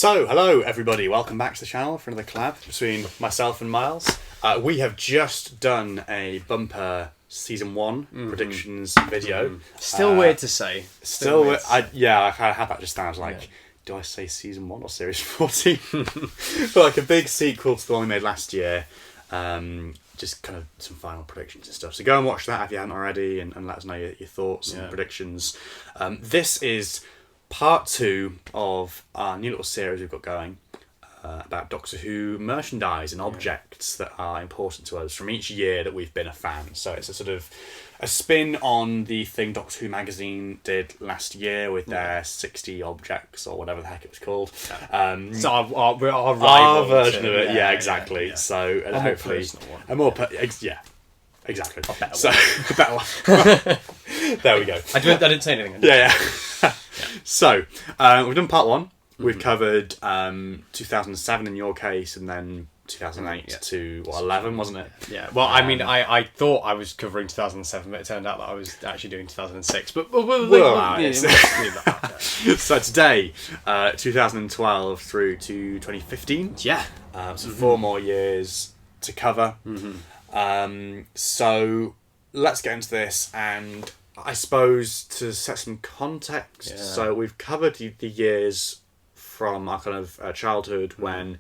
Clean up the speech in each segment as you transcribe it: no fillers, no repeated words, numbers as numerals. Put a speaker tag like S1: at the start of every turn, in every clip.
S1: So, hello everybody, welcome back to the channel for another collab between myself and Miles. We have just done a bumper season 1 predictions video.
S2: Still weird to say.
S1: Still weird. I had that just now. I was like, do I say season 1 or series 14? But like a big sequel to the one we made last year. Just kind of some final predictions and stuff. So go and watch that if you haven't already, and let us know your thoughts and predictions. This is part 2 of our new little series we've got going about Doctor Who merchandise and objects that are important to us from each year that we've been a fan. So it's a sort of a spin on the thing Doctor Who magazine did last year with their 60 objects or whatever the heck it was called.
S2: So our
S1: our version of it, exactly.
S2: Yeah.
S1: So hopefully a more exactly.
S2: A better
S1: so
S2: one.
S1: a better one. There we go.
S2: I didn't say anything.
S1: Yeah. So, we've done part 1. We've covered 2007 in your case, and then 2008 to 11, wasn't it?
S2: Yeah. Well, I mean, I thought I was covering 2007, but it turned out that I was actually doing 2006. But
S1: So today, 2012 through to 2015.
S2: Yeah.
S1: So 4 more years to cover. So let's get into this, and I suppose to set some context. So we've covered the years from our kind of childhood when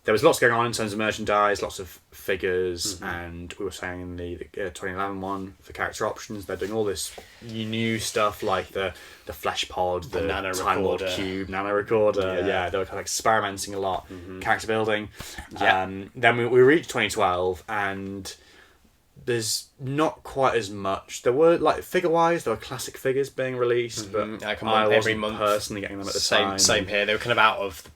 S1: there was lots going on in terms of merchandise, lots of figures, and we were saying in the 2011 one for character options, they're doing all this new stuff like the Flesh Pod, the
S2: Nano
S1: Time Lord
S2: Recorder.
S1: Cube, Nano Recorder. Yeah, they were kind of experimenting a lot, character building. Then we reached 2012 and there's not quite as much. There were, like, figure-wise, there were classic figures being released, but I
S2: every
S1: wasn't
S2: month
S1: personally getting them at the time.
S2: Same here. They were kind of out of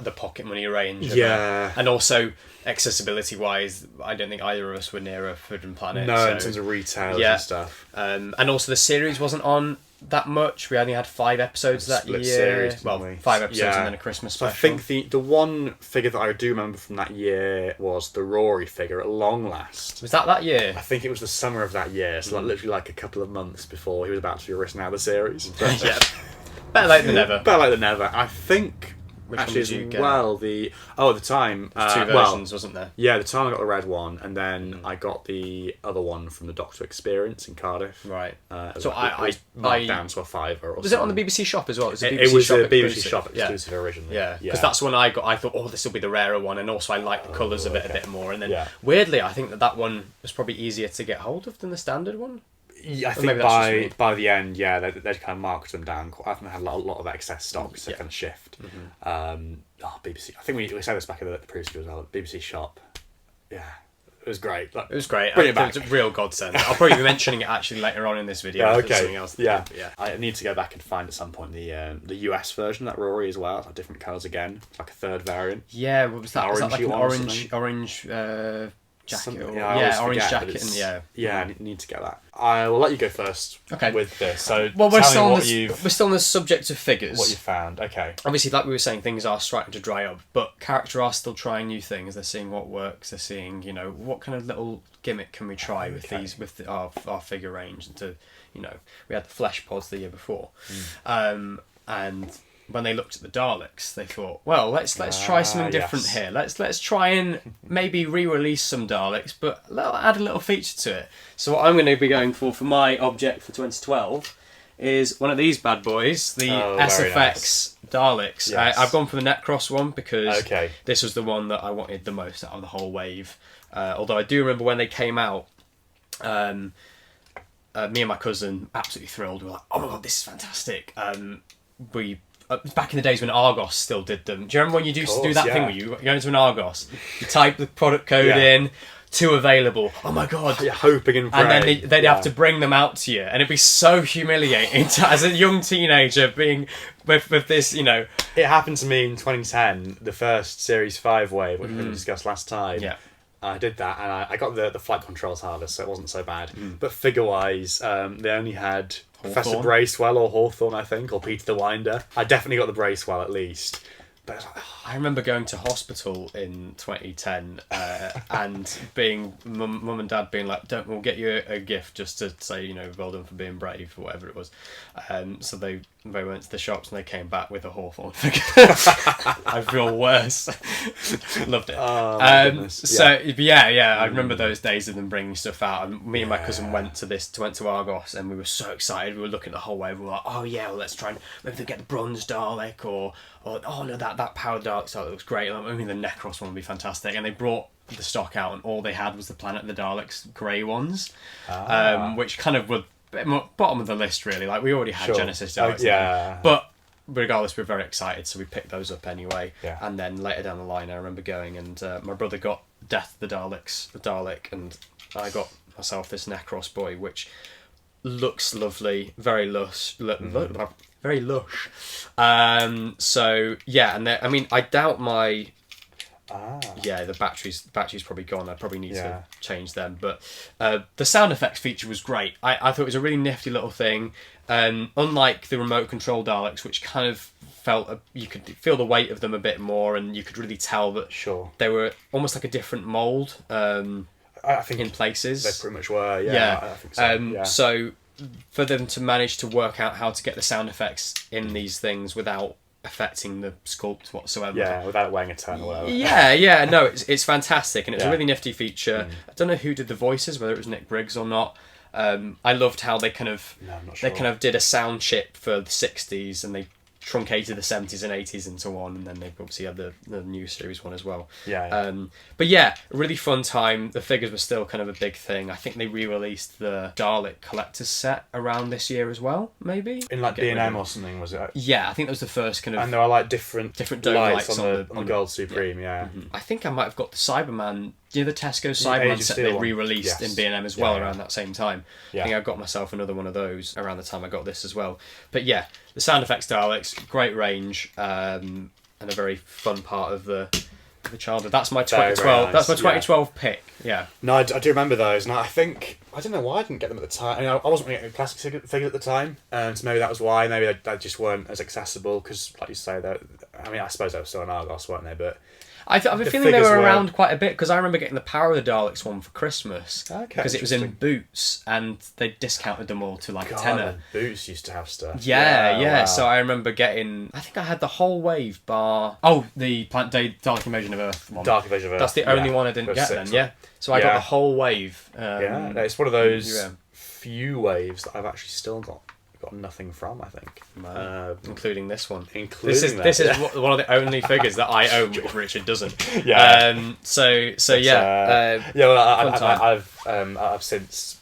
S2: the pocket money range.
S1: Yeah.
S2: And also, accessibility-wise, I don't think either of us were near a Forbidden Planet.
S1: No,
S2: so,
S1: in terms of retail and stuff.
S2: And also the series wasn't on that much. We only had 5 episodes that year.
S1: Series, didn't
S2: well,
S1: we?
S2: 5 episodes and then a Christmas
S1: So
S2: special.
S1: I think the one figure that I do remember from that year was the Rory figure, at long last.
S2: Was that year?
S1: I think it was the summer of that year, so literally like a couple of months before he was about to be written out of the series. But,
S2: Yeah. Better late than never.
S1: Better late than never. I think
S2: Which
S1: actually
S2: one did you
S1: as
S2: get?
S1: well at the time
S2: 2 versions, wasn't there?
S1: Yeah, at the time I got the red one, and then I got the other one from the Doctor Experience in Cardiff.
S2: Right.
S1: So I marked down to a $5 or
S2: Was it on the BBC shop as well?
S1: It was a BBC shop exclusive originally.
S2: Yeah, because that's when I thought, oh, this will be the rarer one, and also I like the colours of it a bit more. And then weirdly, I think that one was probably easier to get hold of than the standard one.
S1: Yeah, I think by the end, they'd kind of marked them down. I think they had a lot of excess stock, so kind of shift. BBC. I think we said this back in the previous video as well. BBC shop. Yeah, it was great. Like,
S2: It was great.
S1: Bring it back.
S2: It was a real godsend. I'll probably be mentioning it actually later on in this video.
S1: Yeah,
S2: if there's
S1: okay.
S2: something else to do, but
S1: I need to go back and find at some point the US version of that Rory as well. It's like different colours again. It's like a third variant.
S2: Yeah, what was that? Was that like an
S1: orangey one or
S2: orange jacket?
S1: forget,
S2: Orange
S1: but
S2: jacket.
S1: it's-
S2: And
S1: I need to get that. I will let you go first.
S2: Okay.
S1: With this. So
S2: well, we're
S1: tell me
S2: still on the subject of figures.
S1: what you found. Okay.
S2: Obviously, like we were saying, things are starting to dry up, but character are still trying new things. They're seeing what works. They're seeing, what kind of little gimmick can we try with these, with our figure range. And we had the Flesh Pods the year before, and when they looked at the Daleks, they thought, well, let's try something different here. Let's try and maybe re-release some Daleks, but add a little feature to it. So what I'm going to be going for my object for 2012 is one of these bad boys, the SFX Daleks.
S1: Yes.
S2: I've gone for the Necros one because
S1: Okay.
S2: this was the one that I wanted the most out of the whole wave. Although I do remember when they came out, me and my cousin absolutely thrilled. We were like, oh my god, this is fantastic. Back in the days when Argos still did them. Do you remember when you used to do that thing where you go into an Argos, you type the product code in, 2 available. Oh my god!
S1: You're hoping and praying.
S2: And then they'd have to bring them out to you, and it'd be so humiliating as a young teenager being with this.
S1: It happened to me in 2010, the first Series 5 wave, which we discussed last time.
S2: Yeah.
S1: I did that, and I got the flight controls harder, so it wasn't so bad. But figure-wise, they only had Professor Bracewell or Hawthorne, I think, or Peter the Winder. I definitely got the Bracewell at least. But I was like,
S2: I remember going to hospital in 2010 and being mum and dad being like, we'll get you a gift just to say, you know, well done for being brave or whatever it was. So they went to the shops and they came back with a Hawthorne figure. I feel worse. Loved it.
S1: Oh, my goodness.
S2: So I remember those days of them bringing stuff out, and me and my cousin went to Argos, and we were so excited. We were looking the whole way. We were like, oh yeah, well, let's try and maybe get the bronze Dalek or oh no, that powered Dalek style looks great. I mean, the Necros one would be fantastic. And they brought the stock out, and all they had was the Planet of the Daleks grey ones, which kind of were bottom of the list really. Like we already had Genesis Daleks, but regardless, we were very excited, so we picked those up anyway.
S1: Yeah.
S2: And then later down the line, I remember going and my brother got Death the Dalek, and I got myself this Necros boy, which looks lovely, very lush, very lush. So yeah, and I mean, I doubt my. Yeah, the battery's probably gone. I probably need to change them. But the sound effects feature was great. I thought it was a really nifty little thing. Unlike the remote control Daleks, which kind of felt you could feel the weight of them a bit more, and you could really tell that they were almost like a different mould.
S1: I think
S2: in places
S1: they pretty much were. Yeah, I think so.
S2: So for them to manage to work out how to get the sound effects in these things without affecting the sculpt whatsoever.
S1: Yeah, without weighing a ton or whatever.
S2: Yeah, no, it's fantastic, and it's a really nifty feature. I don't know who did the voices, whether it was Nick Briggs or not. I loved how they kind of they kind of did a sound chip for the 60s, and they truncated the 70s and 80s into one, and then they obviously had the new series one as well. But yeah, a really fun time. The figures were still kind of a big thing. I think they re-released the Dalek collector's set around this year as well, maybe
S1: in like B&M or something, was it?
S2: Yeah, I think that was the first kind of.
S1: And there are like different
S2: dome
S1: lights on the Gold Supreme.
S2: I think I might have got the Cyberman. You know, the Tesco Cyberman set they re-released in B&M as well around that same time. I think I got myself another one of those around the time I got this as well. But yeah, the sound effects Daleks, great range, and a very fun part of the childhood. That's my 2012. Very nice. That's my 2012 pick. Yeah.
S1: No, I do remember those, and I think I don't know why I didn't get them at the time. I mean, I wasn't getting plastic figures at the time, so maybe that was why. Maybe they just weren't as accessible because, like you say, I mean, I suppose they were still in Argos, weren't they? But
S2: I have a feeling they were around quite a bit, because I remember getting the Power of the Daleks one for Christmas. Because it was in Boots, and they discounted them all to like a tenner.
S1: Boots used to have stuff.
S2: Yeah. Wow. So I remember getting. I think I had the whole wave bar. Oh, the Dalek Invasion of Earth one.
S1: Dark Invasion of Earth.
S2: That's the only one I didn't get then. Yeah. So I got the whole wave.
S1: It's one of those few waves that I've actually still got nothing from, I think.
S2: Including this one.
S1: This is
S2: one of the only figures that I own, which Richard doesn't.
S1: I've since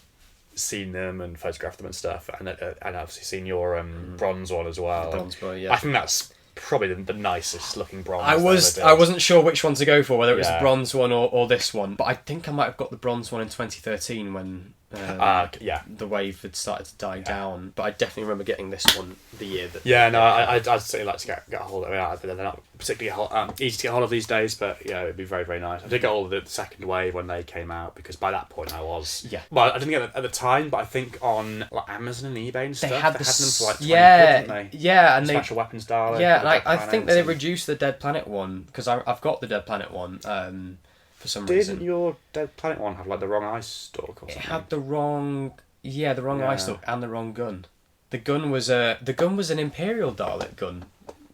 S1: seen them and photographed them and stuff, and obviously seen your bronze one as well.
S2: The bronze boy,
S1: I think that's probably the nicest looking bronze.
S2: I wasn't sure which one to go for, whether it was the bronze one or this one, but I think I might have got the bronze one in 2013 when the wave had started to die down. But I definitely remember getting this one the year that.
S1: I'd certainly like to get a hold of it. They're not particularly easy to get hold of these days, but yeah, it'd be very, very nice. I did get hold of the second wave when they came out, because by that point I was well, I didn't get it at the time, but I think on like Amazon and eBay and stuff, they had them for like 20 quid, didn't they?
S2: And
S1: Special Weapons Dalek.
S2: I think they reduced the Dead Planet one, because I've got the Dead Planet one. For some reason.
S1: Didn't your Dead Planet one have like the wrong eye stalk or something?
S2: It had the wrong eye stalk and the wrong gun. The gun was an Imperial Dalek gun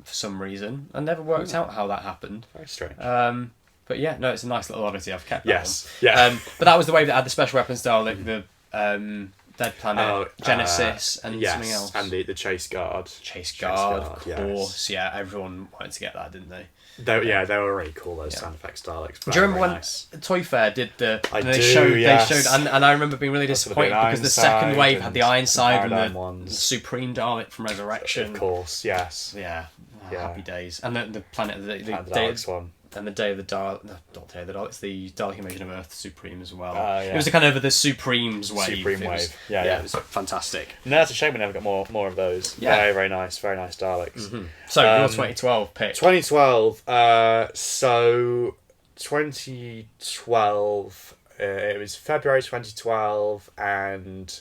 S2: for some reason. I never worked out how that happened.
S1: Very strange.
S2: But yeah, no, it's a nice little oddity. I've kept that one.
S1: Yeah.
S2: But that was the wave that had the Special Weapons Dalek, the Dead Planet, Genesis, and something else.
S1: And the Chase Guard.
S2: Chase Guard, of course. Yes. Yeah, everyone wanted to get that, didn't they?
S1: They were really cool, those sound effects Daleks.
S2: Do you remember when Toy Fair did they showed, and I remember being really disappointed because the second wave had the Ironside and the Supreme Dalek from Resurrection.
S1: Of course, yes.
S2: Yeah. Happy days. And the Planet, the
S1: Daleks one.
S2: And the Day of the Dalek, not Day of the Daleks, the Dalek Invasion of Earth Supreme as well. It was a kind of the Supremes wave.
S1: Supreme wave.
S2: It was fantastic.
S1: No, it's a shame we never got more of those. Yeah. Very, very nice Daleks.
S2: Mm-hmm. So your 2012 pick.
S1: 2012. So 2012. It was February 2012, and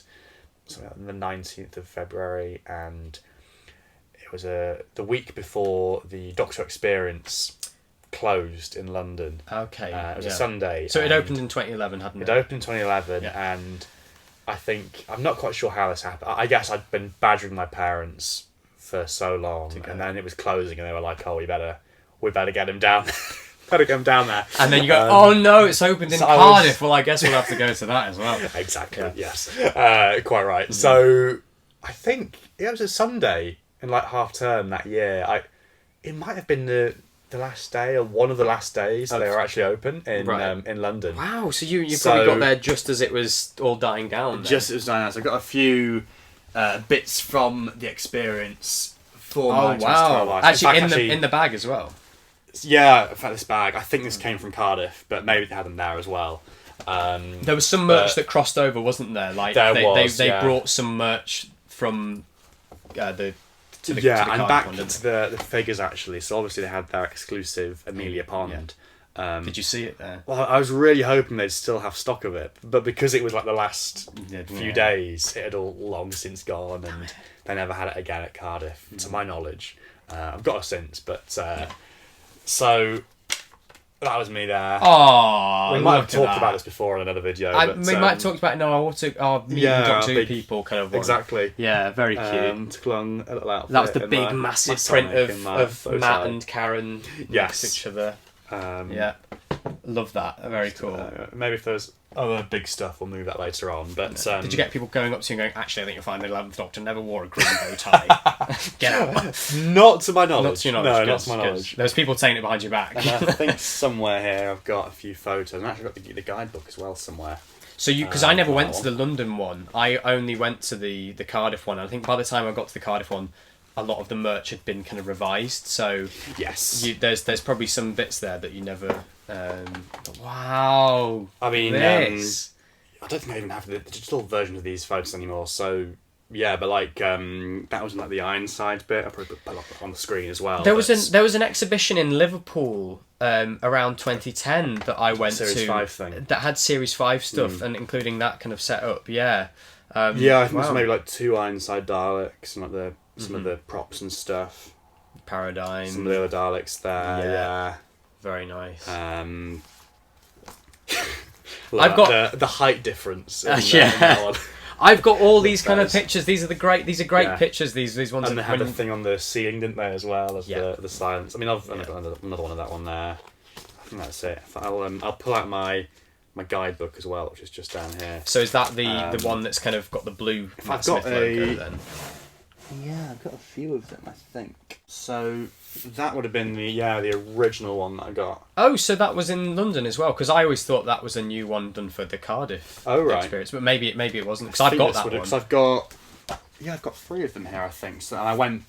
S1: something like the 19th of February, and it was the week before the Doctor Experience closed in London.
S2: Okay.
S1: It was a Sunday.
S2: So it
S1: and
S2: opened in 2011, hadn't it?
S1: It opened in 2011,
S2: Yeah.
S1: and I think I'm not quite sure how this happened. I guess I'd been badgering my parents for so long, and then it was closing, and they were like, "Oh, we better get him down, better get him down there."
S2: And then you go, "Oh no, it's opened in
S1: so
S2: Cardiff." Well, I guess we'll have to go to that as well.
S1: Exactly.
S2: Yeah.
S1: Yes. Quite right. So I think it was a Sunday in like half term that year. It might have been the last day or one of the last days they were actually open in in London.
S2: Wow. So you probably got there just as it was all dying down. Then.
S1: Just as dying down. So I got a few bits from the experience for my 2012 life.
S2: Actually, in the bag as well.
S1: Yeah, in fact, this bag. I think this came from Cardiff, but maybe they had them there as well.
S2: There was some merch that crossed over, wasn't there? Like they brought some merch from the
S1: and back to the figures actually. So obviously they had their exclusive Amelia Pond. Yeah.
S2: Did you see it there?
S1: Well, I was really hoping they'd still have stock of it, but because it was like the last few days, it had all long since gone, and they never had it again at Cardiff, to my knowledge. I've got it since, but so that was me there.
S2: Oh,
S1: we might have talked about this before in another video.
S2: We might have talked about it in our meeting Doctor Who people kind of one.
S1: Exactly.
S2: Yeah, very cute.
S1: Clung a little outfit.
S2: That was the big massive print of Matt and Karen next to each other. Yeah, love that. Very cool.
S1: Maybe if there's other big stuff, we'll move that later on. But
S2: did you get people going up to you and going, "Actually, I think you'll find the 11th Doctor never wore a green bow tie"? Get out.
S1: Not to my knowledge.
S2: Not to your knowledge.
S1: No, not to my knowledge.
S2: There's people saying it behind your back.
S1: And I think somewhere here I've got a few photos. And I've actually got the guidebook as well somewhere.
S2: So because I never went to the London one, I only went to the Cardiff one. I think by the time I got to the Cardiff one, a lot of the merch had been kind of revised. So
S1: yes,
S2: there's probably some bits there that you never. Wow.
S1: I mean,
S2: this.
S1: I don't think I even have the digital version of these photos anymore. So yeah, but like that was like the Ironside bit. I probably put up on the screen as well.
S2: There was an exhibition in Liverpool around 2010 that I went
S1: Series
S2: to
S1: 5 thing
S2: that had Series 5 stuff and including that kind of setup. Yeah.
S1: I think there's maybe like 2 Ironside Daleks and like some of the props and stuff.
S2: Paradigm.
S1: Some of the other Daleks there. Yeah.
S2: Very nice.
S1: I've got the height difference. In that one.
S2: I've got all these kind of pictures. These are great pictures. These ones.
S1: And they had the thing on the ceiling, didn't they, as well as the silence. I mean, I've got another one of that one there. I think that's it. I'll pull out my guidebook as well, which is just down here.
S2: So is that the one that's kind of got the blue Matt Smith logo then?
S1: Yeah, I've got a few of them, I think. So that would have been the original one that I got.
S2: Oh, so that was in London as well? Because I always thought that was a new one done for the Cardiff experience, but maybe it wasn't. Because I've got that one. Because
S1: I've got 3 of them here, I think. So and I'm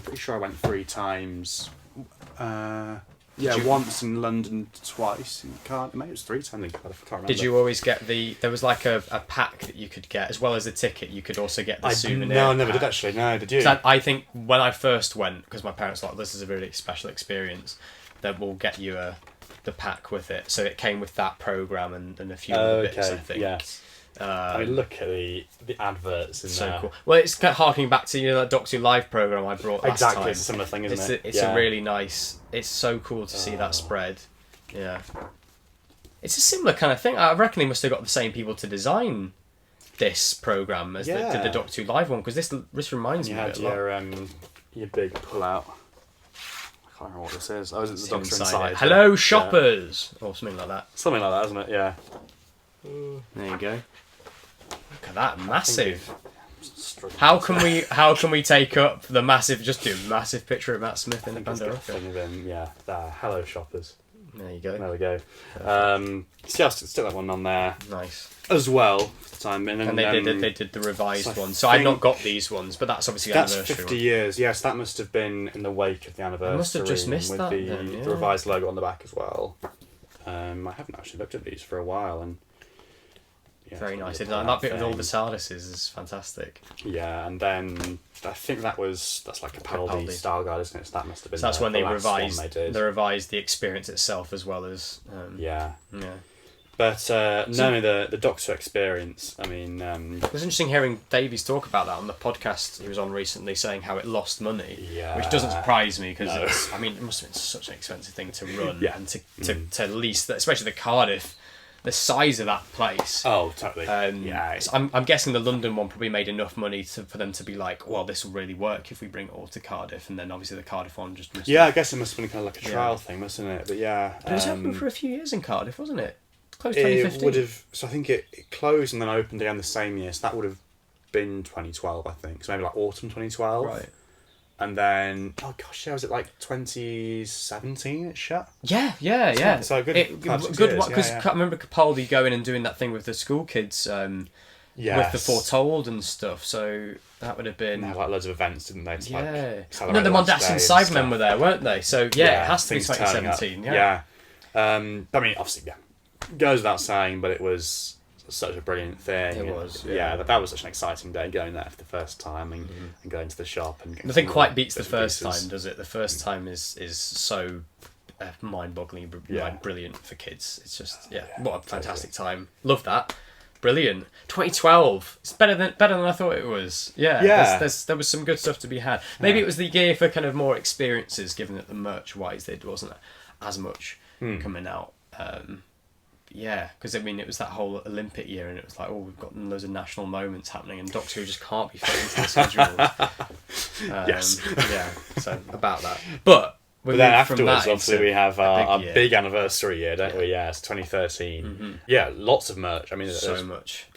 S1: pretty sure I went 3 times. Once in London, twice in Cardiff. Maybe it was 3 times in Cardiff. I can't remember.
S2: Did you always get there was like a pack that you could get, as well as the ticket, you could also get the souvenir.
S1: No, I never did actually. No, did you?
S2: I think when I first went, because my parents were like, this is a really special experience, that will get you the pack with it. So it came with that programme and a few other bits, I think.
S1: Yes. I mean, look at the adverts in there.
S2: So cool. Well, it's kind of harking back to that Doctor Who Live programme I brought last time.
S1: Exactly, it's a similar thing, isn't it?
S2: It's a really nice. It's so cool to see that spread. Yeah. It's a similar kind of thing. I reckon they must have got the same people to design this programme as the Doctor Who Live one, because this reminds me of it a lot.
S1: Your big pull-out. I can't remember what this is. Oh, is it the Doctor Inside?
S2: Hello, shoppers! Or something like that.
S1: Something like that, isn't it? Yeah.
S2: There you go. Look at that, massive. How can we take up the massive? Just do a massive picture of Matt Smith in a Pandora.
S1: There. Hello, shoppers.
S2: There you go.
S1: There we go. So I'll stick that one on there.
S2: Nice.
S1: As well for the time.
S2: And they did the revised one. So I've not got these ones, but that's obviously the anniversary.
S1: That's 50 years. Yes, that must have been in the wake of the anniversary. I
S2: must have just missed
S1: with
S2: that
S1: the revised logo on the back as well. I haven't actually looked at these for a while, and
S2: very nice. That bit with all the TARDISes is fantastic.
S1: Yeah, and then I think that's like a Capaldi style guide, isn't it? So that must have been.
S2: So that's when they revised the experience itself as well as.
S1: But no, the Doctor experience. I mean,
S2: It was interesting hearing Davies talk about that on the podcast he was on recently, saying how it lost money, which doesn't surprise me because I mean, it must have been such an expensive thing to run and to lease, especially the Cardiff, the size of that place.
S1: Oh, totally.
S2: So I'm guessing the London one probably made enough money for them to be like, well, this will really work if we bring it all to Cardiff, and then obviously the Cardiff one just missed.
S1: I guess it must have been kind of like a trial thing, mustn't it? But
S2: But it was open for a few years in Cardiff, wasn't it? Closed 2015.
S1: It would have. So I think it closed and then opened again the same year. So that would have been 2012, I think. So maybe like autumn 2012.
S2: Right.
S1: And then, oh gosh, was it like 2017 it shut?
S2: Yeah.
S1: So good.
S2: Good one, because I remember Capaldi going and doing that thing with the school kids, with the Foretold and stuff. So that would have been.
S1: They had like loads of events, didn't they? To,
S2: the Mondasian Cybermen were there, weren't they? So it has to be 2017.
S1: I mean, obviously, goes without saying, but it was such a brilliant thing.
S2: It was,
S1: that was such an exciting day going there for the first time and going to the shop and
S2: nothing quite beats the first time, does it? The first time is so mind-boggling, like brilliant for kids. It's just what a fantastic time. Love that. Brilliant. 2012. It's better than I thought it was. There was some good stuff to be had. Maybe it was the year for kind of more experiences, given that the merch wise there wasn't as much coming out. Because I mean, it was that whole Olympic year, and it was like, we've got loads of national moments happening, and Doctor Who just can't be fit into the schedule. So about that. But
S1: then afterwards, obviously, we have our big anniversary year, don't we? Yeah, it's 2013.
S2: Mm-hmm.
S1: Yeah, lots of merch. I mean,
S2: so much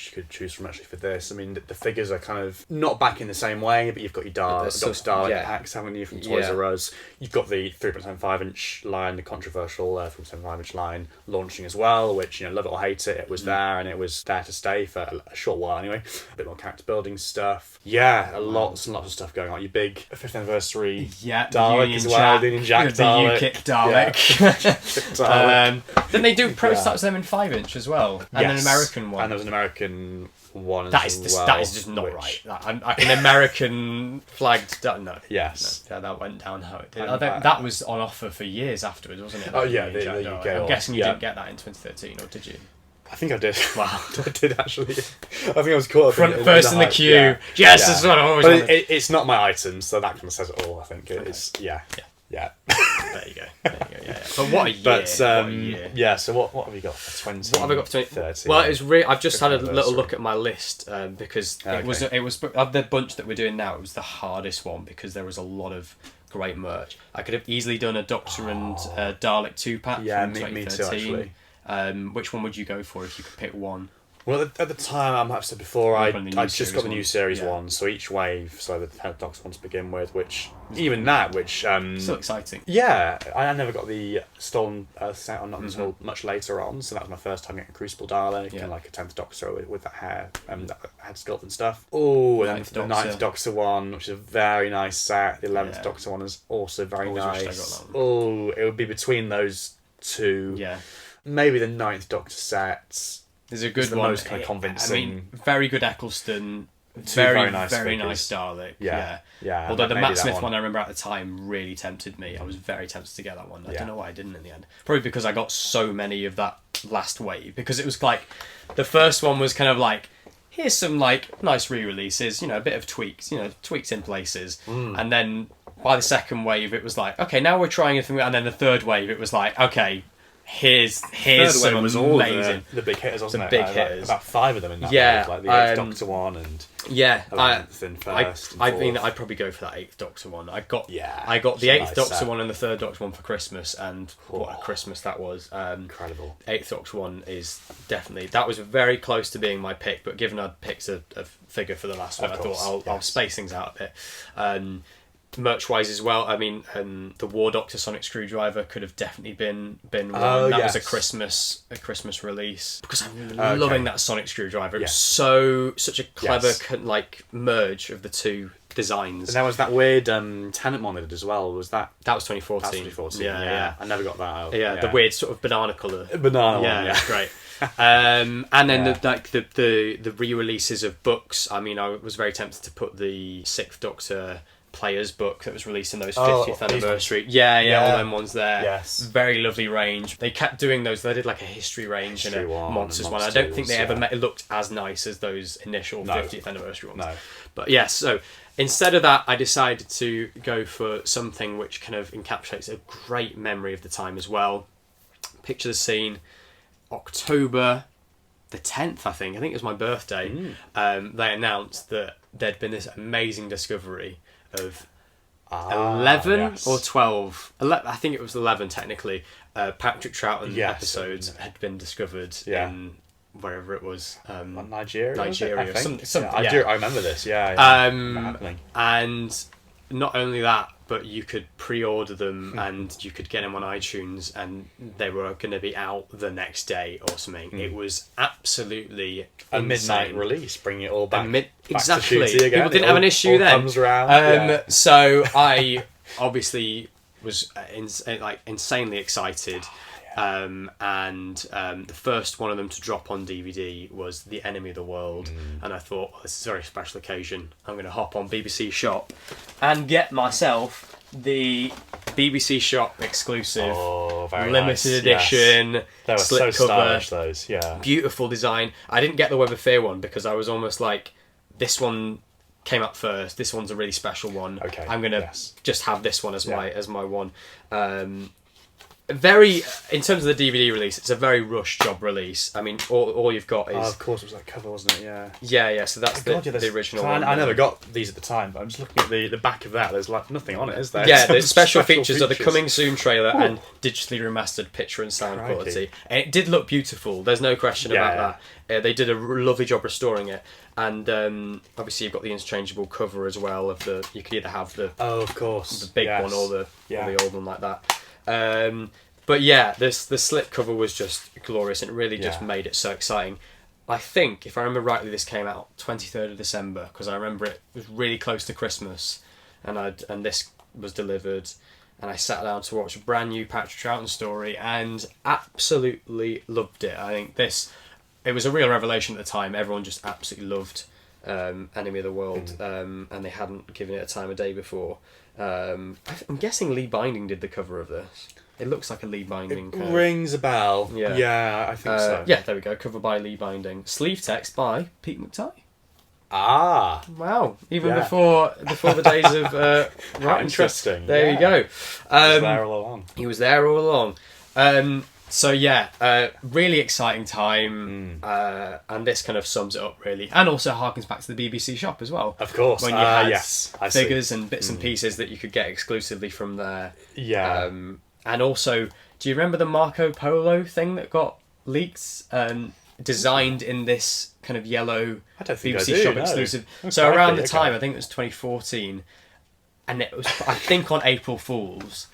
S1: you could choose from actually for this. I mean, the figures are kind of not back in the same way, but you've got your Doctor Dalek packs, haven't you, from Toys R Us? You've got the 3.75-inch line, the controversial 3.75-inch line launching as well, which, love it or hate it, it was there, and it was there to stay for a short while anyway. A bit more character building stuff. Yeah, lots and lots of stuff going on. Your big 5th anniversary Dalek as well. The Union Jack Dalek.
S2: The UKIP Dalek. Then they do prototypes of them in 5-inch as well, and an American one.
S1: And there was an American one
S2: that is just not right. An American flagged. No.
S1: Yes.
S2: No, that went down how it did. That was on offer for years afterwards, wasn't it?
S1: Oh yeah, the UK.
S2: I'm guessing you didn't get that in 2013, or did you?
S1: I think I did.
S2: Wow.
S1: I did actually. I think I was caught up
S2: first in the queue. Yeah. Yes, that's what I always wanted.
S1: It's not my item, so that kind of says it all, I think. It's, yeah.
S2: There you go. Yeah. But what a year.
S1: What a year. Yeah, so what have you got for 20? What have I got for
S2: 2013? Well, it's I've just had a little look at my list because it was of the bunch that we're doing now, it was the hardest one because there was a lot of great merch. I could have easily done a Doctor and Dalek 2-pack from 2013.
S1: Me too, actually.
S2: Which one would you go for if you could pick one?
S1: Well, at the time, I might have said before, I just got the new series one, so each wave, so the 10 Doctor one to begin with, still
S2: exciting.
S1: Yeah, I never got the Stolen set on not until much later on, so that was my first time getting a Crucible Dalek and like a 10th Doctor with that hair, that head sculpt and stuff. Oh, and then the 9th Doctor one, which is a very nice set. The 11th Doctor one is also very nice. Oh, it would be between those two.
S2: Yeah.
S1: Maybe the 9th Doctor set.
S2: There's a good
S1: the
S2: one.
S1: Most kind of convincing.
S2: I mean, very good Eccleston. Very nice Dalek. Yeah. Although the Matt Smith one I remember at the time really tempted me. I was very tempted to get that one. I don't know why I didn't in the end. Probably because I got so many of that last wave. Because it was like, the first one was kind of like, here's some like nice re-releases, a bit of tweaks, tweaks in places. And then by the second wave it was like, okay, now we're trying a thing. And then the third wave it was like, okay, here's some amazing
S1: the big hitters, wasn't
S2: it? The big hitters,
S1: about 5 of them in that wave, like the 8th Doctor one and 11th and first.
S2: I mean, I'd probably go for that 8th Doctor one. I got the 8th Doctor one and the 3rd Doctor one for Christmas, and what a Christmas that was!
S1: Incredible.
S2: 8th Doctor one is definitely, that was very close to being my pick, but given I'd picked a figure for the last one, I thought I'll space things out a bit. Merch wise as well, I mean, the War Doctor Sonic Screwdriver could have definitely been one. That was a Christmas release, because I'm loving that Sonic Screwdriver. It was such a clever like merge of the two designs.
S1: And there was that weird Tennant one they did as well. Was that?
S2: That was 2014.
S1: That's 2014. Yeah. I never got that out.
S2: Yeah, the weird sort of banana colour.
S1: Banana one. Yeah,
S2: great. And then the re-releases of books. I mean, I was very tempted to put the 6th Doctor Players book that was released in those
S1: Oh,
S2: 50th
S1: these
S2: anniversary. Yeah,
S1: Yeah.
S2: all them ones there.
S1: Yes.
S2: Very lovely range. They kept doing those. They did like a history range
S1: History
S2: and a
S1: one
S2: monsters
S1: and
S2: one. I don't think
S1: Monsters,
S2: they ever
S1: yeah.
S2: it looked as nice as those initial
S1: No.
S2: 50th anniversary ones.
S1: No.
S2: But yes, so instead of that, I decided to go for something which kind of encapsulates a great memory of the time as well. Picture the scene, October the 10th, I think it was my birthday. They announced that there'd been this amazing discovery of 11
S1: yes.
S2: or 12, I think it was 11 technically, Patrick Troughton
S1: Yes.
S2: episodes had been discovered
S1: Yeah.
S2: in wherever it was.
S1: Nigeria.
S2: Nigeria
S1: was it,
S2: or
S1: I think?
S2: something,
S1: I
S2: yeah.
S1: do. I remember this. Yeah. Happening.
S2: And not only that, but you could pre-order them and you could get them on iTunes, and they were going to be out the next day or something. It was absolutely
S1: A midnight
S2: insane.
S1: release, bringing it all back.
S2: Exactly.
S1: Back to shooty again.
S2: People didn't
S1: It
S2: have an
S1: all-
S2: issue
S1: all
S2: then.
S1: Comes around.
S2: So I obviously was insanely excited. And the first one of them to drop on DVD was The Enemy of the World, and I thought, well, this is a very special occasion. I'm going to hop on BBC Shop and get myself the BBC Shop exclusive
S1: very
S2: limited
S1: nice, yes.
S2: edition
S1: They were
S2: slip
S1: so
S2: cover.
S1: stylish. Those. Yeah.
S2: Beautiful design. I didn't get the Web of Fear one because I was almost like, this one came up first. This one's a really special one.
S1: Okay,
S2: I'm gonna
S1: yes.
S2: just have this one as
S1: Yeah.
S2: my one. Very, in terms of the DVD release, it's a very rush job release. I mean, all you've got is
S1: Of course, it was that cover, wasn't it? Yeah.
S2: yeah. So that's
S1: God, yeah,
S2: the
S1: there's-
S2: original
S1: I,
S2: one.
S1: I never got these at the time, but I'm just looking at the back of that. There's like nothing on it, is there?
S2: Yeah,
S1: Some
S2: the special features are the coming soon trailer and digitally remastered picture and sound
S1: Crikey.
S2: quality. And it did look beautiful. There's no question
S1: Yeah,
S2: about that. They did a lovely job restoring it, and obviously you've got the interchangeable cover as well. You could either have the
S1: Oh, of course.
S2: big
S1: Yes.
S2: one or the
S1: Yeah.
S2: old one like that. But yeah, the slip cover was just glorious, and it really just
S1: Yeah.
S2: made it so exciting. I think, if I remember rightly, this came out 23rd of December, because I remember it was really close to Christmas, and this was delivered, and I sat down to watch a brand new Patrick Troughton story and absolutely loved it. I think it was a real revelation at the time. Everyone just absolutely loved Enemy of the World, and they hadn't given it a time of day before. I'm guessing Lee Binding did the cover of this. It looks like a Lee Binding.
S1: It rings a bell.
S2: Yeah.
S1: Yeah, I think so.
S2: Yeah, there we go. Cover by Lee Binding. Sleeve text by Pete McTighe.
S1: Ah.
S2: Wow. Even
S1: Yeah.
S2: before the days of
S1: How
S2: writing
S1: interesting.
S2: stuff. There
S1: yeah.
S2: you go.
S1: Was there all along.
S2: He was there all along. So yeah, really exciting time, and this kind of sums it up really, and also harkens back to the BBC Shop as well.
S1: Of course.
S2: When you had
S1: yes, I see.
S2: figures and bits and pieces that you could get exclusively from there.
S1: Yeah.
S2: And also, do you remember the Marco Polo thing that got leaked? Designed in this kind of yellow
S1: I don't think I
S2: BBC
S1: do,
S2: Shop
S1: no.
S2: exclusive.
S1: Oh,
S2: So around the
S1: crikey,
S2: time,
S1: okay.
S2: I think it was 2014, and it was, I think, on April Fools,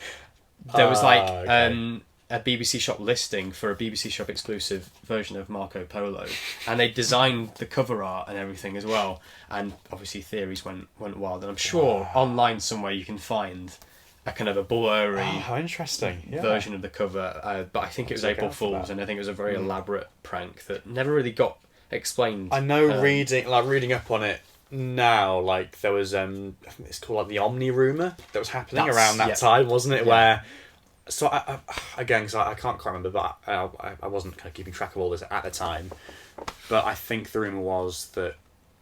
S2: there was like
S1: okay.
S2: a BBC Shop listing for a BBC Shop exclusive version of Marco Polo, and they designed the cover art and everything as well. And obviously, theories went wild, and I'm sure online somewhere you can find a kind of a blurry
S1: How interesting. Yeah.
S2: version of the cover, but I think it was
S1: Look
S2: April
S1: out for
S2: Fool's,
S1: that.
S2: and I think it was a very elaborate prank that never really got explained.
S1: I know reading up on it now, like there was I think it's called like the Omni rumour that was happening
S2: That's-
S1: around that
S2: yeah.
S1: time, wasn't it?
S2: Yeah.
S1: Where so I again, because I can't quite remember, but I wasn't kind of keeping track of all this at the time. But I think the rumour was that